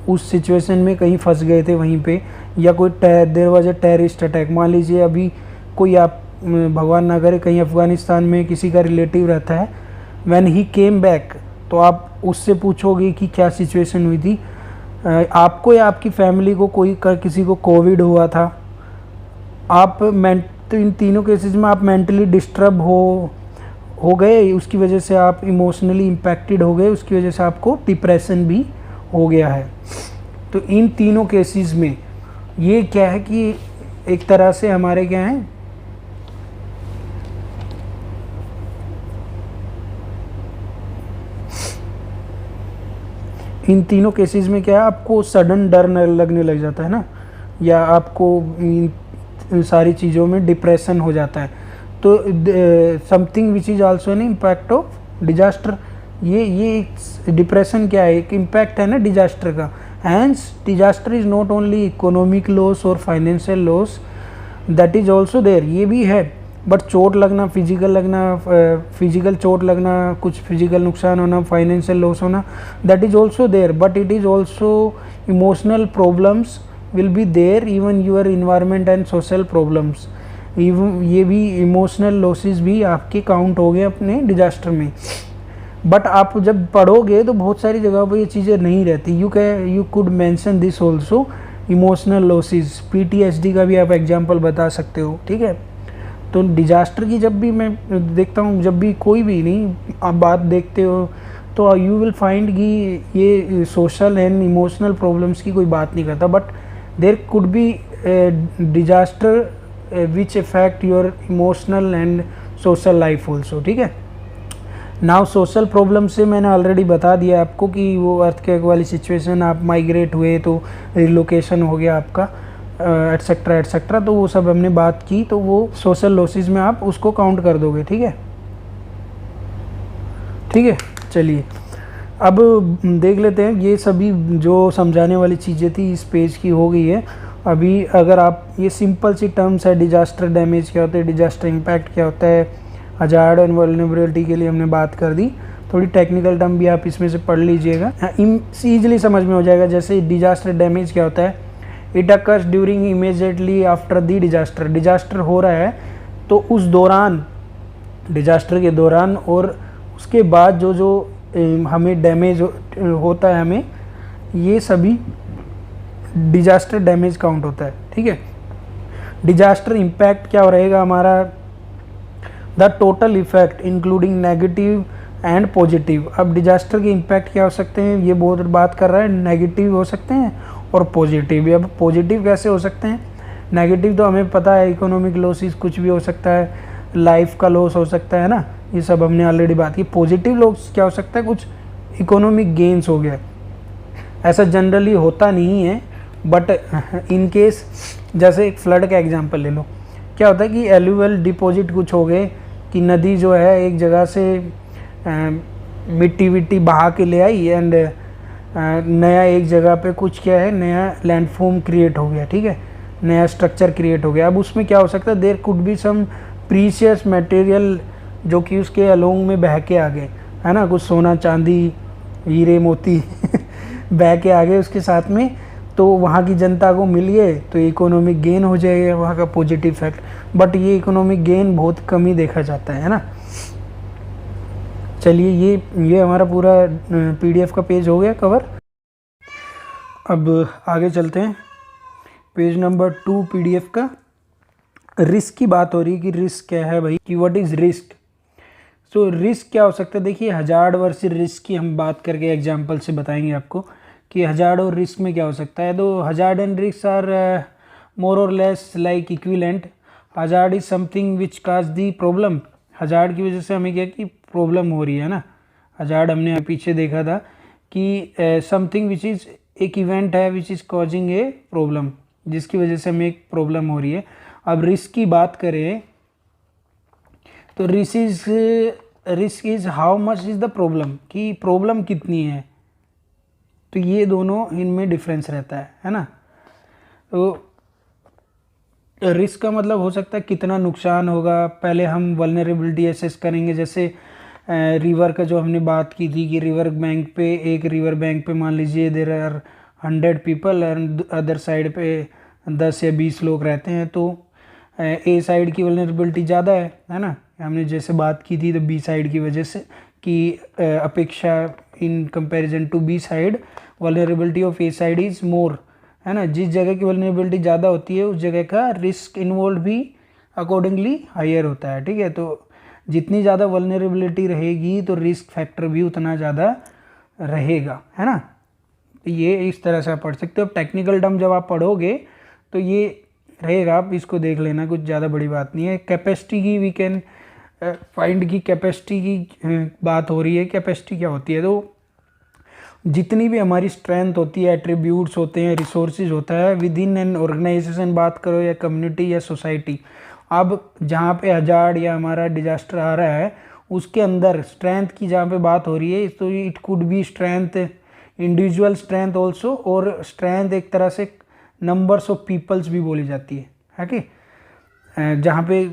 उस सिचुएशन में कहीं फंस गए थे वहीं पे, या कोई there was a terrorist attack, मान लीजिए अभी कोई आप भगवान ना करे कहीं अफ़गानिस्तान में किसी का रिलेटिव रहता है, व्हेन ही केम बैक, तो आप उससे पूछोगे कि क्या सिचुएशन हुई थी, आपको या आपकी फैमिली को किसी को कोविड हुआ था, आप तो इन तीनों केसेस में आप मेंटली डिस्टर्ब हो गए, उसकी वजह से आप इमोशनली इम्पैक्टेड हो गए, उसकी वजह से आपको डिप्रेशन भी हो गया है। तो इन तीनों केसेस में ये क्या है कि एक तरह से हमारे क्या हैं, इन तीनों केसेस में क्या है, आपको सडन डर लगने लग जाता है ना, या आपको इन सारी चीज़ों में डिप्रेशन हो जाता है। तो something which is also an impact of disaster. ये डिप्रेशन क्या है, एक इम्पैक्ट है ना डिजास्टर का। Hence disaster is not only economic loss और financial loss, that is also there, ये भी है, बट चोट लगना, फिजिकल चोट लगना, कुछ फिजिकल नुकसान होना, फाइनेंशियल लॉस होना, that is also there, but it is also emotional problems will be there, even your environment and social problems, ये भी इमोशनल लॉसेस भी आपके काउंट हो गए अपने डिजास्टर में। बट आप जब पढ़ोगे तो बहुत सारी जगहों पर ये चीज़ें नहीं रहती। You could mention this also, emotional losses, PTSD का भी आप एग्जांपल बता सकते हो। ठीक है, तो डिजास्टर की जब भी मैं देखता हूँ, जब भी कोई भी नहीं आप बात देखते हो, तो यू विल फाइंड कि ये सोशल एंड इमोशनल प्रॉब्लम्स की कोई बात नहीं करता, but there could be disaster which affect your emotional and social life also. ठीक है, नाउ सोशल प्रॉब्लम से मैंने ऑलरेडी बता दिया आपको कि वो अर्थक्वेक वाली सिचुएशन, आप माइग्रेट हुए तो रिलोकेशन हो गया आपका, एटसेट्रा एटसेट्रा, तो वो सब हमने बात की, तो वो सोशल लॉसेस में आप उसको काउंट कर दोगे। ठीक है, ठीक है, चलिए अब देख लेते हैं। ये सभी जो समझाने वाली चीज़ें थी इस पेज की हो गई है। अभी अगर आप, ये सिंपल सी टर्म्स है, डिजास्टर डैमेज क्या होता है, डिजास्टर इम्पैक्ट क्या होता है, हजार्ड एंड वल्नरेबिलिटी के लिए हमने बात कर दी। थोड़ी टेक्निकल टर्म भी आप इसमें से पढ़ लीजिएगा, ईजिली समझ में हो जाएगा। जैसे डिजास्टर डैमेज क्या होता है, it occurs during immediately after the disaster, disaster हो रहा है तो उस दौरान, डिजास्टर के दौरान और उसके बाद जो हमें डैमेज होता है हमें, ये सभी डिजास्टर डैमेज काउंट होता है। ठीक है, डिजास्टर इम्पैक्ट क्या रहेगा हमारा, the total effect including negative and positive. अब डिजास्टर के इम्पैक्ट क्या हो सकते हैं, ये बहुत बात कर रहा है, नेगेटिव हो सकते हैं और पॉजिटिव। अब पॉजिटिव कैसे हो सकते हैं, नेगेटिव तो हमें पता है, इकोनॉमिक लॉसेस कुछ भी हो सकता है, लाइफ का लॉस हो सकता है ना, ये सब हमने ऑलरेडी बात की। पॉजिटिव लॉस क्या हो सकता है, कुछ इकोनॉमिक गेन्स हो गया, ऐसा जनरली होता नहीं है, बट इन केस जैसे एक फ्लड का एग्जांपल ले लो, क्या होता है कि एलुअल डिपॉजिट कुछ हो गए कि नदी जो है एक जगह से मिट्टी विट्टी बहा के ले आई एंड नया एक जगह पे कुछ क्या है, नया लैंडफॉर्म क्रिएट हो गया, ठीक है, नया स्ट्रक्चर क्रिएट हो गया। अब उसमें क्या हो सकता है, there could be some precious material जो कि उसके अलोंग में बह के आ गए, है ना, कुछ सोना चांदी हीरे मोती बह के आ गए उसके साथ में, तो वहाँ की जनता को मिल गए तो इकोनॉमिक गेन हो जाएगा, वहाँ का पॉजिटिव फैक्ट। बट ये इकोनॉमिक गेन बहुत कम ही देखा जाता है ना। चलिए ये हमारा पूरा पीडीएफ का पेज हो गया कवर। अब आगे चलते हैं, पेज नंबर 2 पीडीएफ का। रिस्क की बात हो रही है कि रिस्क क्या है भाई, कि what is risk. So risk क्या हो सकता है, देखिए हजार्ड वर्सेस रिस्क की हम बात करके एग्जांपल से बताएंगे आपको कि हजार्ड और रिस्क में क्या हो सकता है। तो hazard and risk are more or less like equivalent. Hazard is something which cause the problem, hazard की वजह से हमें क्या कि प्रॉब्लम हो रही है ना। हजार्ड हमने पीछे देखा था कि समथिंग विच इज़ एक इवेंट है which is causing a problem, जिसकी वजह से हमें एक प्रॉब्लम हो रही है। अब रिस्क की बात करें तो risk is how much is the problem, कि प्रॉब्लम कितनी है, तो ये दोनों इनमें डिफरेंस रहता है ना। तो रिस्क का मतलब हो सकता है कितना नुकसान होगा। पहले हम वल्नरेबिलिटी असेस करेंगे, जैसे रिवर का जो हमने बात की थी कि रिवर बैंक पे, एक रिवर बैंक पे मान लीजिए there are 100 people and other side पे 10 या 20 लोग रहते हैं, तो ए साइड की वल्नरेबिलिटी ज़्यादा है ना, हमने जैसे बात की थी। तो बी साइड की वजह से कि अपेक्षा in comparison to B side vulnerability of A side is more, है ना। जिस जगह की वल्नरेबिलिटी ज़्यादा होती है उस जगह का रिस्क इन्वॉल्व भी अकॉर्डिंगली हायर होता है, ठीक है। तो जितनी ज़्यादा वल्नरेबिलिटी रहेगी तो रिस्क फैक्टर भी उतना ज़्यादा रहेगा, है ना। तो ये इस तरह से आप पढ़ सकते हो। अब टेक्निकल टर्म जब आप पढ़ोगे तो ये रहेगा, आप इसको देख लेना, कुछ ज़्यादा बड़ी बात नहीं है। कैपेसिटी की वी कैन फाइंड की कैपेसिटी की बात हो रही है। कैपेसिटी क्या होती है, तो जितनी भी हमारी स्ट्रेंथ होती है, एट्रीब्यूट्स होते हैं, रिसोर्सेज होता है विद इन एन ऑर्गेनाइजेशन, बात करो या कम्युनिटी या सोसाइटी। अब जहाँ पे हजार्ड या हमारा डिजास्टर आ रहा है उसके अंदर स्ट्रेंथ की जहाँ पे बात हो रही है, तो it could be strength, individual strength also, और स्ट्रेंथ एक तरह से नंबर्स ऑफ पीपल्स भी बोली जाती है कि जहाँ पे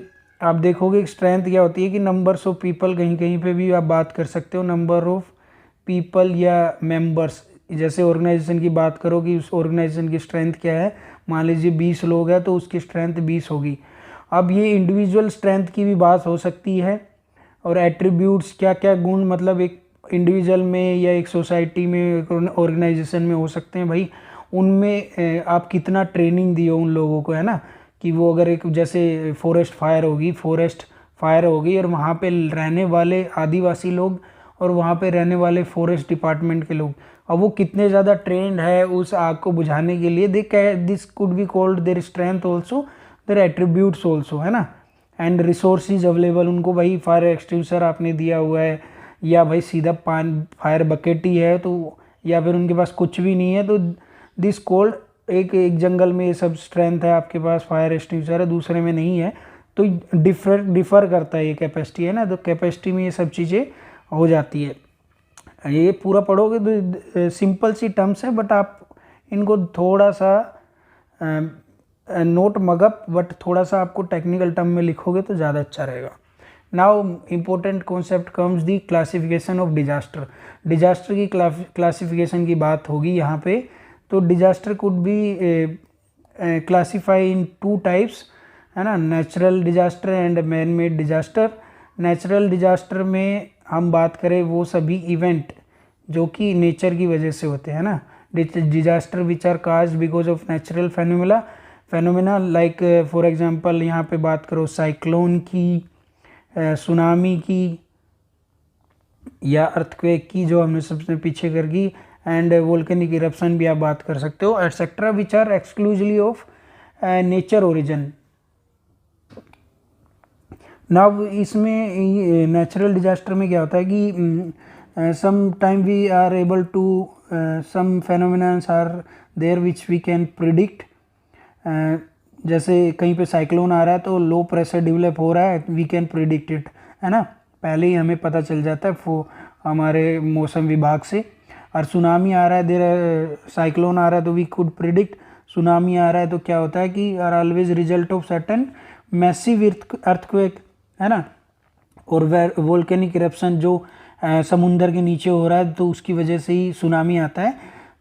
आप देखोगे स्ट्रेंथ क्या होती है कि नंबर्स ऑफ पीपल, कहीं कहीं पे भी आप बात कर सकते हो नंबर ऑफ पीपल या मेंबर्स। जैसे ऑर्गेनाइजेशन की बात करो कि उस ऑर्गेनाइजेशन की स्ट्रेंथ क्या है, मान लीजिए 20 लोग हैं तो उसकी स्ट्रेंथ 20 होगी। अब ये इंडिविजुअल स्ट्रेंथ की भी बात हो सकती है, और एट्रीब्यूट्स क्या क्या गुण मतलब एक इंडिविजुअल में या एक सोसाइटी में, एक ऑर्गेनाइजेशन में हो सकते हैं भाई। उनमें आप कितना ट्रेनिंग दिए उन लोगों को, है ना, कि वो अगर एक जैसे फॉरेस्ट फायर होगी और वहाँ पे रहने वाले आदिवासी लोग और वहाँ पे रहने वाले फॉरेस्ट डिपार्टमेंट के लोग, अब वो कितने ज़्यादा ट्रेंड है उस आग को बुझाने के लिए, this could be called their strength also, their attributes also, है ना। एंड रिसोर्सेज अवेलेबल, उनको भाई फायर एक्सटिंग्विशर आपने दिया हुआ है, या भाई सीधा फायर बकेट ही है, तो या फिर उनके पास कुछ भी नहीं है, तो दिस कॉल्ड एक जंगल में ये सब स्ट्रेंथ है, आपके पास फायर एक्सटिंग्विशर है, दूसरे में नहीं है, तो डिफर करता है ये कैपेसिटी, है ना। तो कैपेसिटी में ये सब चीज़ें हो जाती है। ये पूरा पढ़ोगे तो सिंपल सी टर्म्स है, बट आप इनको थोड़ा सा नोट मगअप, बट थोड़ा सा आपको टेक्निकल टर्म में लिखोगे तो ज़्यादा अच्छा रहेगा। Now important concept comes the classification of disaster. Disaster की क्लासिफिकेशन की बात होगी यहाँ पे। तो disaster could be classify in 2 types, है ना, natural disaster and man made disaster. Natural disaster में हम बात करें वो सभी इवेंट जो कि नेचर की वजह से होते हैं ना, disaster which are cause because of natural phenomena like for example यहाँ पे बात करो साइक्लोन की, सुनामी की, या अर्थक्वेक की जो हमने सबसे पीछे कर की, एंड वोल्केनिक इरप्शन भी आप बात कर सकते हो, etcetera, which are exclusively of nature origin. Now इसमें नेचुरल डिजास्टर में क्या होता है कि some time we are able to some phenomenons are there which we can predict. जैसे कहीं पे साइक्लोन आ रहा है तो लो प्रेशर डेवलप हो रहा है, वी कैन प्रिडिक्ट इट, है ना, पहले ही हमें पता चल जाता है हमारे मौसम विभाग से। और सुनामी आ रहा है, देर साइक्लोन आ रहा है तो वी कुड प्रिडिक्ट। सुनामी आ रहा है तो क्या होता है कि are always result of certain massive earthquake, है ना, और वोल्केनिक इरप्शन जो समुंदर के नीचे हो रहा है तो उसकी वजह से ही सुनामी आता है।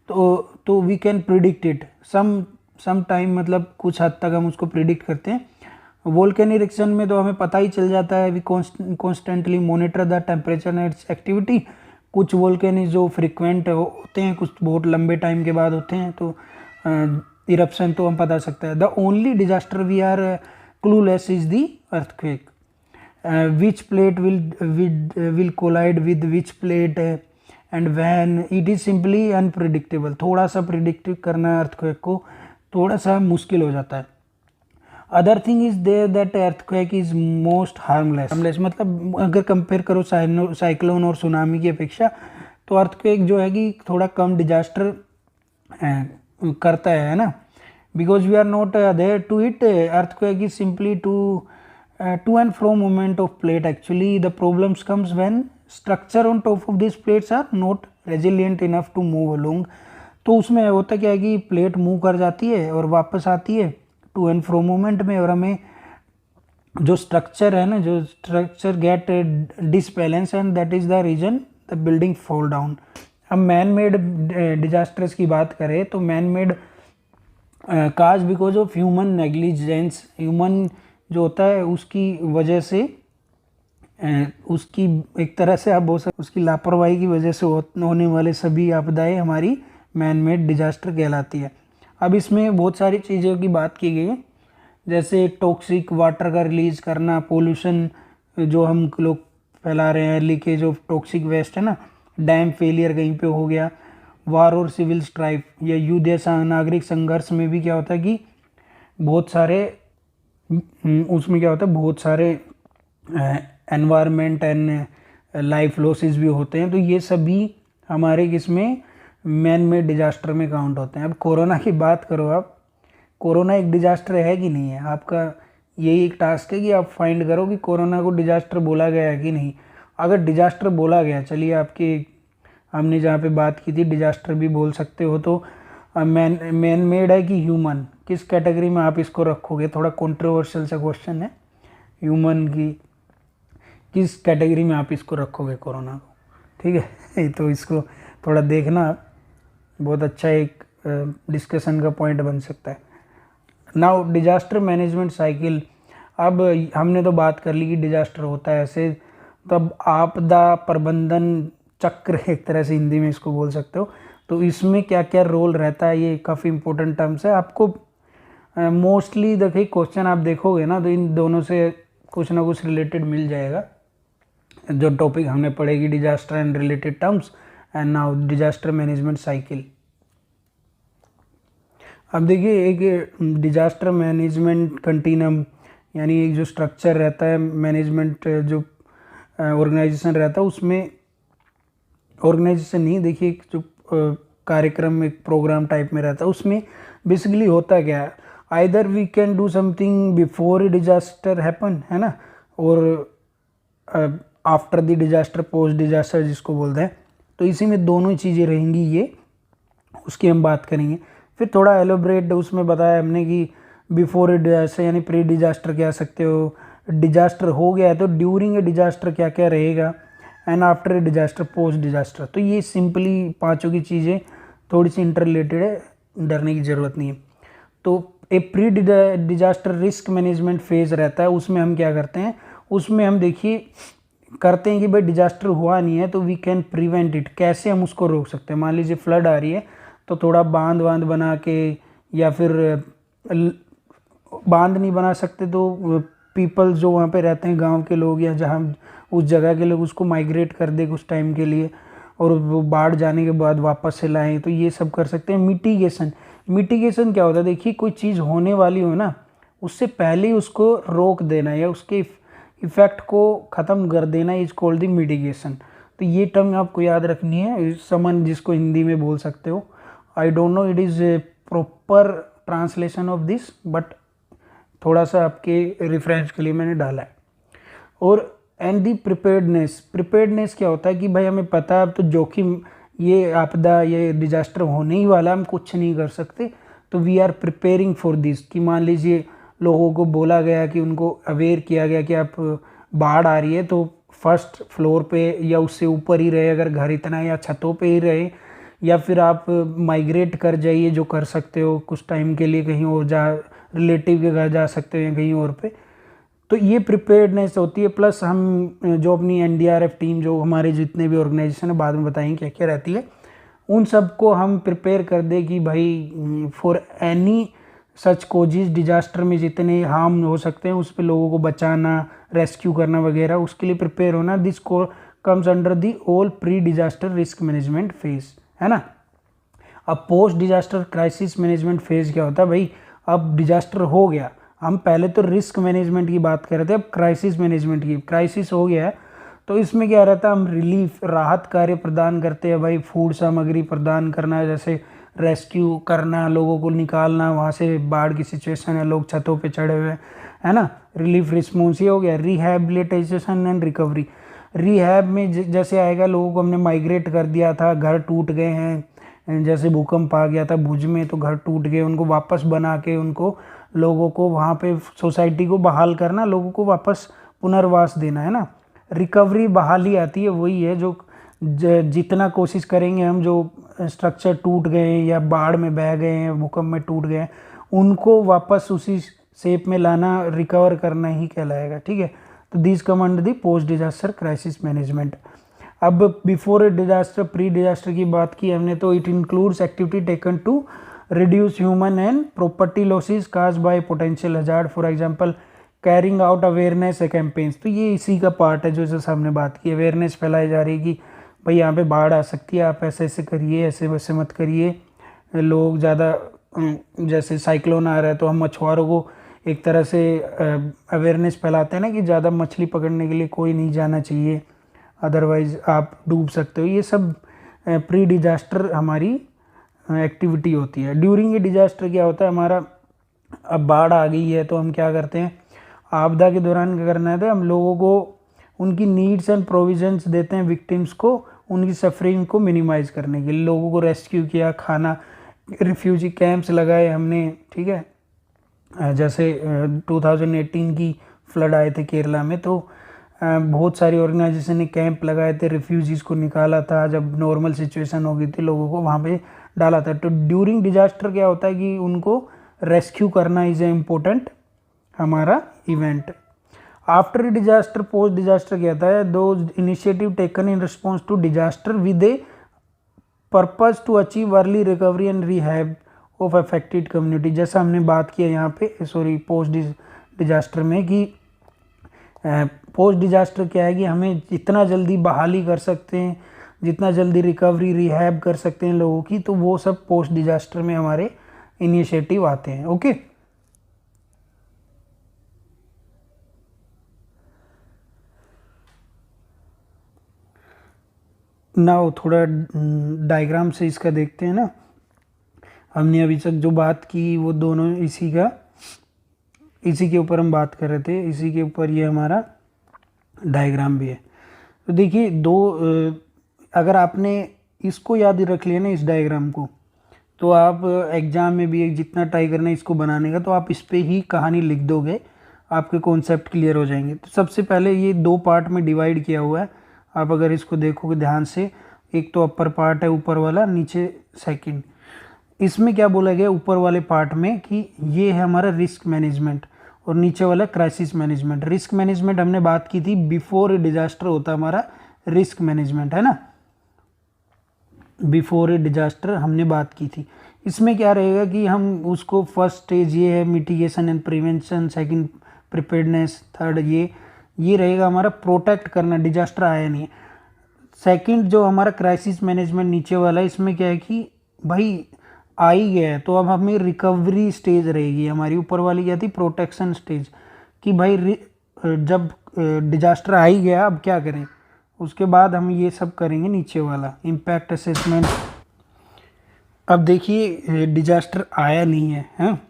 तो we can predict it some time, मतलब कुछ हद तक हम उसको प्रिडिक्ट करते हैं। वोल्केनिक इरप्शन में तो हमें पता ही चल जाता है, we constantly monitor the temperature and its activity. कुछ वोल्केनिक जो फ्रिक्वेंट होते हैं, कुछ बहुत लंबे टाइम के बाद होते हैं, तो इरप्शन तो हम पता सकते हैं। The only disaster we are clueless is the earthquake, which plate will collide with which plate and when, it is simply unpredictable। थोड़ा सा प्रिडिक्ट करना अर्थक्वेक को थोड़ा सा मुश्किल हो जाता है। Other thing is there that earthquake is most harmless, मतलब अगर कंपेयर करो साइक्लोन और सुनामी की अपेक्षा, तो अर्थक्वेक जो है कि थोड़ा कम डिजास्टर करता है ना, because we are not there to it. Earthquake is simply to and fro movement of plate। actually the problems comes when structure on top of these plates are not resilient enough to move along। तो उसमें होता क्या है कि प्लेट मूव कर जाती है और वापस आती है टू एंड फ्रो मूवमेंट में, और हमें जो स्ट्रक्चर है ना, जो structure get disbalance and that is the reason the building fall down. अब मैन मेड डिजास्टर्स की बात करें तो man made cause because of human negligence, human जो होता है उसकी वजह से, उसकी एक तरह से आप बोल सकते उसकी लापरवाही की वजह से होने वाले सभी आपदाएं हमारी मैन मेड डिजास्टर कहलाती है। अब इसमें बहुत सारी चीज़ों की बात की गई है, जैसे टॉक्सिक वाटर का रिलीज करना, पोल्यूशन जो हम लोग फैला रहे हैं, लीकेज ऑफ टॉक्सिक वेस्ट, है ना, डैम फेलियर कहीं पे हो गया, वार और सिविल स्ट्राइफ या युद्ध या नागरिक संघर्ष में भी क्या होता है कि बहुत सारे उसमें क्या होता है बहुत सारे एनवायरनमेंट एंड लाइफ लॉसेस भी होते हैं। तो ये सभी हमारे किसमें मैन मेड डिजास्टर में काउंट होते हैं। अब कोरोना की बात करो आप, कोरोना एक डिजास्टर है कि नहीं है, आपका यही एक टास्क है कि आप फाइंड करो कि कोरोना को डिजास्टर बोला गया है कि नहीं। अगर डिजास्टर बोला गया, चलिए आपके हमने जहाँ पे बात की थी डिजास्टर भी बोल सकते हो, तो मैन मेड है कि ह्यूमन, किस कैटेगरी में आप इसको रखोगे, थोड़ा कंट्रोवर्शियल सा क्वेश्चन है। ह्यूमन की किस कैटेगरी में आप इसको रखोगे कोरोना को, ठीक है तो इसको थोड़ा देखना, बहुत अच्छा एक डिस्कशन का पॉइंट बन सकता है। नाउ डिजास्टर मैनेजमेंट साइकिल, अब हमने तो बात कर ली कि डिजास्टर होता है ऐसे, तब आपदा प्रबंधन चक्र एक तरह से हिंदी में इसको बोल सकते हो। तो इसमें क्या क्या रोल रहता है, ये काफ़ी इंपॉर्टेंट टर्म्स है। आपको मोस्टली देखिए क्वेश्चन आप देखोगे ना तो इन दोनों से कुछ ना कुछ रिलेटेड मिल जाएगा। जो टॉपिक हमने पढ़ेगी disaster and related terms and now disaster management cycle. अब देखिए एक डिजास्टर मैनेजमेंट कंटिन्यूम, यानी एक जो स्ट्रक्चर रहता है मैनेजमेंट जो ऑर्गेनाइजेशन रहता है, उसमें ऑर्गेनाइजेशन नहीं, देखिए एक जो कार्यक्रम एक प्रोग्राम टाइप में रहता है, उसमें बेसिकली होता क्या है, either we can do something before disaster happen, है ना, और after the disaster, post disaster जिसको बोलते हैं। तो इसी में दोनों चीज़ें रहेंगी, ये उसकी हम बात करेंगे। फिर थोड़ा एलोबरेट उसमें बताया हमने कि बिफोर डिजास्टर यानी प्री डिजास्टर कह सकते हो, डिजास्टर हो गया है तो ड्यूरिंग ए डिजास्टर क्या क्या रहेगा, and after a disaster, post disaster. तो ये सिंपली पांचों की चीज़ें थोड़ी सी इंटर रिलेटेड है, डरने की ज़रूरत नहीं है। तो a pre disaster risk management phase रहता है, उसमें हम क्या करते हैं, उसमें हम देखिए करते हैं कि भाई डिजास्टर हुआ नहीं है तो वी कैन प्रिवेंट इट, कैसे हम उसको रोक सकते हैं। मान लीजिए फ्लड आ रही है तो थोड़ा बांध बना के, या फिर बांध नहीं बना सकते तो पीपल जो वहाँ पे रहते हैं गांव के लोग या जहाँ उस जगह के लोग उसको माइग्रेट कर दे कुछ टाइम के लिए, और वो बाढ़ जाने के बाद वापस से लाएं, तो ये सब कर सकते हैं। मिटिगेशन क्या होता है, देखिए कोई चीज़ होने वाली हो ना, उससे पहले ही उसको रोक देना या उसके इफ़ेक्ट को ख़त्म कर देना इज कॉल्ड द मिटिगेशन। तो ये टर्म आपको याद रखनी है, समन जिसको हिंदी में बोल सकते हो। I don't know it is proper translation of this, but थोड़ा सा आपके रेफरेंस के लिए मैंने डाला है। और एंड दी प्रिपेयर्डनेस, प्रिपेयर्डनेस क्या होता है कि भाई हमें पता है अब तो जोखिम, ये आपदा, ये डिजास्टर होने ही वाला, हम कुछ नहीं कर सकते, तो we are preparing for this. कि मान लीजिए लोगों को बोला गया कि उनको अवेयर किया गया कि आप बाढ़ आ रही है तो फर्स्ट फ्लोर पे या उससे ऊपर ही रहे अगर घर इतना है, या छतों पे ही रहे, या फिर आप माइग्रेट कर जाइए जो कर सकते हो कुछ टाइम के लिए, कहीं और जा रिलेटिव के घर जा सकते हो या कहीं और पे। तो ये प्रिपेयर्डनेस होती है। प्लस हम जो अपनी एनडीआरएफ टीम, जो हमारे जितने भी ऑर्गेनाइजेशन है, बाद में बताएंगे क्या क्या रहती है, उन सबको हम प्रिपेयर कर दे कि भाई for any such causes, disaster में जितने हार्म हो सकते हैं उस पर लोगों को बचाना, रेस्क्यू करना वगैरह, उसके लिए प्रिपेयर होना। दिस को comes under the all pre disaster risk management phase, है ना। अब post disaster crisis management phase क्या होता है भाई, अब डिजास्टर हो गया, हम पहले तो रिस्क मैनेजमेंट की बात कर रहे थे, अब क्राइसिस मैनेजमेंट की। क्राइसिस हो गया है तो इसमें क्या रहता है, हम रिलीफ, राहत कार्य प्रदान करते हैं भाई, फूड सामग्री प्रदान करना, जैसे रेस्क्यू करना, लोगों को निकालना वहाँ से, बाढ़ की सिचुएशन है, लोग छतों पे चढ़े हुए है ना, रिलीफ रिस्पॉन्स ये हो गया। रिहैबिलिटेशन एंड रिकवरी, रिहैब में जैसे आएगा, लोगों को हमने माइग्रेट कर दिया था, घर टूट गए हैं, जैसे भूकंप आ गया था भुज में तो घर टूट गए, उनको वापस बना के, उनको लोगों को वहाँ पे सोसाइटी को बहाल करना, लोगों को वापस पुनर्वास देना, है ना। रिकवरी बहाली आती है, वही है जो जितना कोशिश करेंगे हम, जो स्ट्रक्चर टूट गए हैं या बाढ़ में बह गए हैं, भूकंप में टूट गए हैं, उनको वापस उसी शेप में लाना, रिकवर करना ही कहलाएगा, ठीक है। तो this come under the post disaster crisis management. अब before a disaster, pre disaster की बात की हमने, तो it includes activity taken to reduce human and property losses caused by potential hazard, for example carrying out awareness campaigns। तो ये इसी का पार्ट है जो जैसे हमने बात की, अवेयरनेस फैलाई जा रही है कि भाई यहाँ पे बाढ़ आ सकती है, आप ऐसे ऐसे करिए, ऐसे वैसे मत करिए। लोग ज़्यादा जैसे साइक्लोन आ रहा है तो हम मछुआरों को एक तरह से अवेयरनेस फैलाते हैं ना कि ज़्यादा मछली पकड़ने के लिए कोई नहीं जाना चाहिए, अदरवाइज आप डूब सकते हो। ये सब प्री डिजास्टर हमारी एक्टिविटी होती है। ड्यूरिंग ए डिजास्टर क्या होता है हमारा, अब बाढ़ आ गई है तो हम क्या करते हैं, आपदा के दौरान क्या करना है, हम लोगों को उनकी नीड्स एंड प्रोविजंस देते हैं, विक्टिम्स को, उनकी सफरिंग को मिनिमाइज करने के लिए लोगों को रेस्क्यू किया, खाना, रिफ्यूजी कैंप्स लगाए हमने, ठीक है। जैसे 2018 की फ्लड आए थे केरला में, तो बहुत सारी ऑर्गेनाइजेशन ने कैंप लगाए थे, रिफ्यूजीज़ को निकाला था, जब नॉर्मल सिचुएशन हो गई थी लोगों को वहाँ पे डाला था। तो ड्यूरिंग डिजास्टर क्या होता है कि उनको रेस्क्यू करना इज़ ए इम्पोर्टेंट हमारा event. After disaster, post disaster क्या होता है, दो initiative taken in response to disaster with a purpose to achieve early recovery and rehab of affected community. जैसा हमने बात किया यहाँ पे, सॉरी पोस्ट डिजास्टर में, कि पोस्ट डिजास्टर क्या है कि हमें जितना जल्दी बहाली कर सकते हैं, जितना जल्दी रिकवरी रिहैब कर सकते हैं लोगों की, तो वो सब पोस्ट डिजास्टर में हमारे इनिशिएटिव आते हैं। ओके, नाउ थोड़ा डायग्राम से इसका देखते हैं ना। हमने अभी तक जो बात की वो दोनों इसी के ऊपर हम बात कर रहे थे, इसी के ऊपर ये हमारा डायग्राम भी है। तो देखिए अगर आपने इसको याद रख लिया ना, इस डायग्राम को, तो आप एग्जाम में भी जितना ट्राई करना है इसको बनाने का, तो आप इस पे ही कहानी लिख दोगे, आपके कॉन्सेप्ट क्लियर हो जाएंगे। तो सबसे पहले ये दो पार्ट में डिवाइड किया हुआ है, आप अगर इसको देखोगे ध्यान से, एक तो अपर पार्ट है ऊपर वाला, नीचे सेकंड। इसमें क्या बोला गया ऊपर वाले पार्ट में कि ये है हमारा रिस्क मैनेजमेंट, और नीचे वाला क्राइसिस मैनेजमेंट। रिस्क मैनेजमेंट हमने बात की थी, बिफोर डिजास्टर होता हमारा रिस्क मैनेजमेंट, है ना, बिफोर ए डिजास्टर हमने बात की थी। इसमें क्या रहेगा कि हम उसको, फर्स्ट स्टेज ये है mitigation and prevention, second preparedness, third ये रहेगा हमारा प्रोटेक्ट करना, डिजास्टर आया नहीं। सेकंड जो हमारा क्राइसिस मैनेजमेंट नीचे वाला है, इसमें क्या है कि भाई आ ही गया है तो अब हमें रिकवरी स्टेज रहेगी हमारी। ऊपर वाली क्या थी, प्रोटेक्शन स्टेज, कि भाई जब डिजास्टर आ ही गया, अब क्या करें। उसके बाद हम ये सब करेंगे नीचे वाला इम्पैक्ट असेसमेंट। अब देखिए डिजास्टर आया नहीं है, हैं,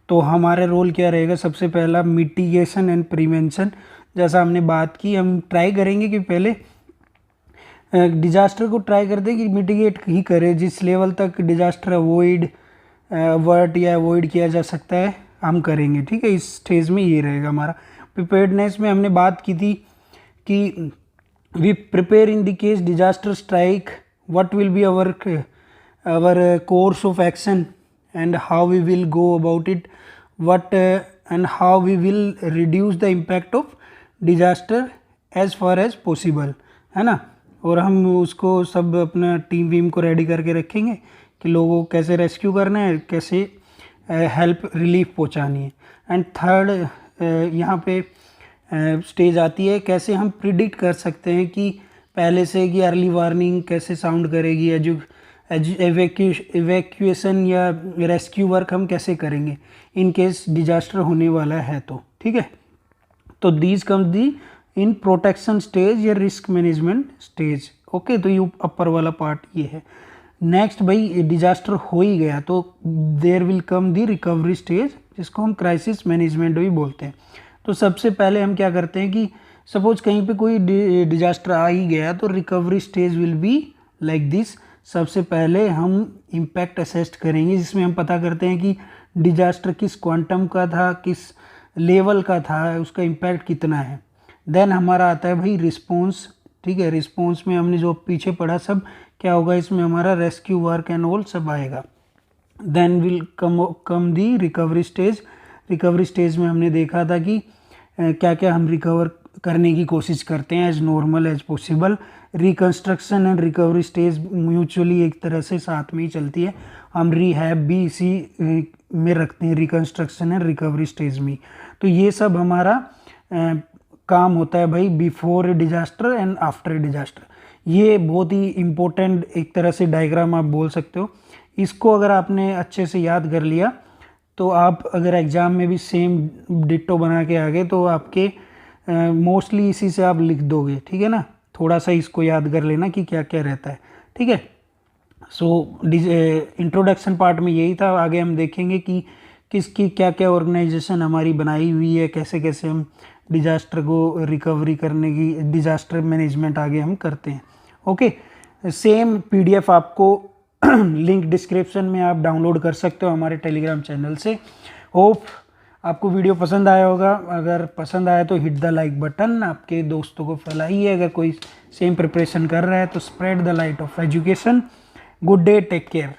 तो हमारा रोल क्या रहेगा। सबसे पहला मिटिगेशन एंड प्रिवेंशन, जैसा हमने बात की, हम ट्राई करेंगे कि पहले डिजास्टर को ट्राई करते हैं कि मिटिगेट ही करें, जिस लेवल तक डिजास्टर अवर्ट या अवॉइड किया जा सकता है हम करेंगे, ठीक है। इस स्टेज में ये रहेगा हमारा। प्रिपेयर्डनेस में हमने बात की थी कि we prepare in the case disaster strike, what will be our course of action and how we will go about it, what and how we will reduce the impact of disaster as far as possible, है ना। और हम उसको सब अपना टीम वीम को रेडी करके रखेंगे कि लोगों को कैसे रेस्क्यू करना है, कैसे हेल्प रिलीफ पहुंचानी है। एंड थर्ड यहाँ पे स्टेज आती है कैसे हम प्रिडिक्ट कर सकते हैं कि पहले से कि अर्ली वार्निंग कैसे साउंड करेगी, इवैक्यूएशन या रेस्क्यू वर्क हम कैसे करेंगे इन केस डिजास्टर होने वाला है तो, ठीक है। तो these comes the in protection stage या रिस्क मैनेजमेंट स्टेज, ओके। तो ये अपर वाला पार्ट ये है। नेक्स्ट भाई डिजास्टर हो ही गया तो there will come the recovery stage, जिसको हम क्राइसिस मैनेजमेंट भी बोलते हैं। तो सबसे पहले हम क्या करते हैं कि सपोज कहीं पे कोई डिजास्टर आ ही गया तो recovery stage will be like this. सबसे पहले हम इम्पैक्ट असेस्ट करेंगे, जिसमें हम पता करते हैं कि डिजास्टर किस क्वांटम का था, किस लेवल का था, उसका इम्पैक्ट कितना है। देन हमारा आता है भाई रिस्पॉन्स, ठीक है। रिस्पॉन्स में हमने जो पीछे पढ़ा सब क्या होगा, इसमें हमारा रेस्क्यू वर्क एंड ऑल सब आएगा। Then will come the recovery stage. Recovery stage में हमने देखा था कि क्या क्या हम रिकवर करने की कोशिश करते हैं as normal as possible. Reconstruction and recovery stage mutually एक तरह से साथ में ही चलती है, हम रिहैब भी इसी में रखते हैं, रिकंस्ट्रक्शन एंड रिकवरी स्टेज में। तो ये सब हमारा काम होता है भाई before disaster and after disaster. ये बहुत ही इम्पोर्टेंट एक तरह से डायग्राम आप बोल सकते हो। इसको अगर आपने अच्छे से याद कर लिया तो आप अगर एग्ज़ाम में भी सेम डिट्टो बना के आ गए तो आपके मोस्टली इसी से आप लिख दोगे, ठीक है ना। थोड़ा सा इसको याद कर लेना कि क्या क्या रहता है, ठीक है। सो इंट्रोडक्शन पार्ट में यही था। आगे हम देखेंगे कि किसकी क्या क्या ऑर्गेनाइजेशन हमारी बनाई हुई है, कैसे कैसे हम डिजास्टर को रिकवरी करने की, डिजास्टर मैनेजमेंट आगे हम करते हैं, ओके। सेम पीडीएफ आपको लिंक डिस्क्रिप्शन में आप डाउनलोड कर सकते हो हमारे टेलीग्राम चैनल से। होप आपको वीडियो पसंद आया होगा। अगर पसंद आया तो हिट द लाइक बटन, आपके दोस्तों को फैलाइए। अगर कोई सेम प्रिपरेशन कर रहा है तो spread the light of education. Good day, take care.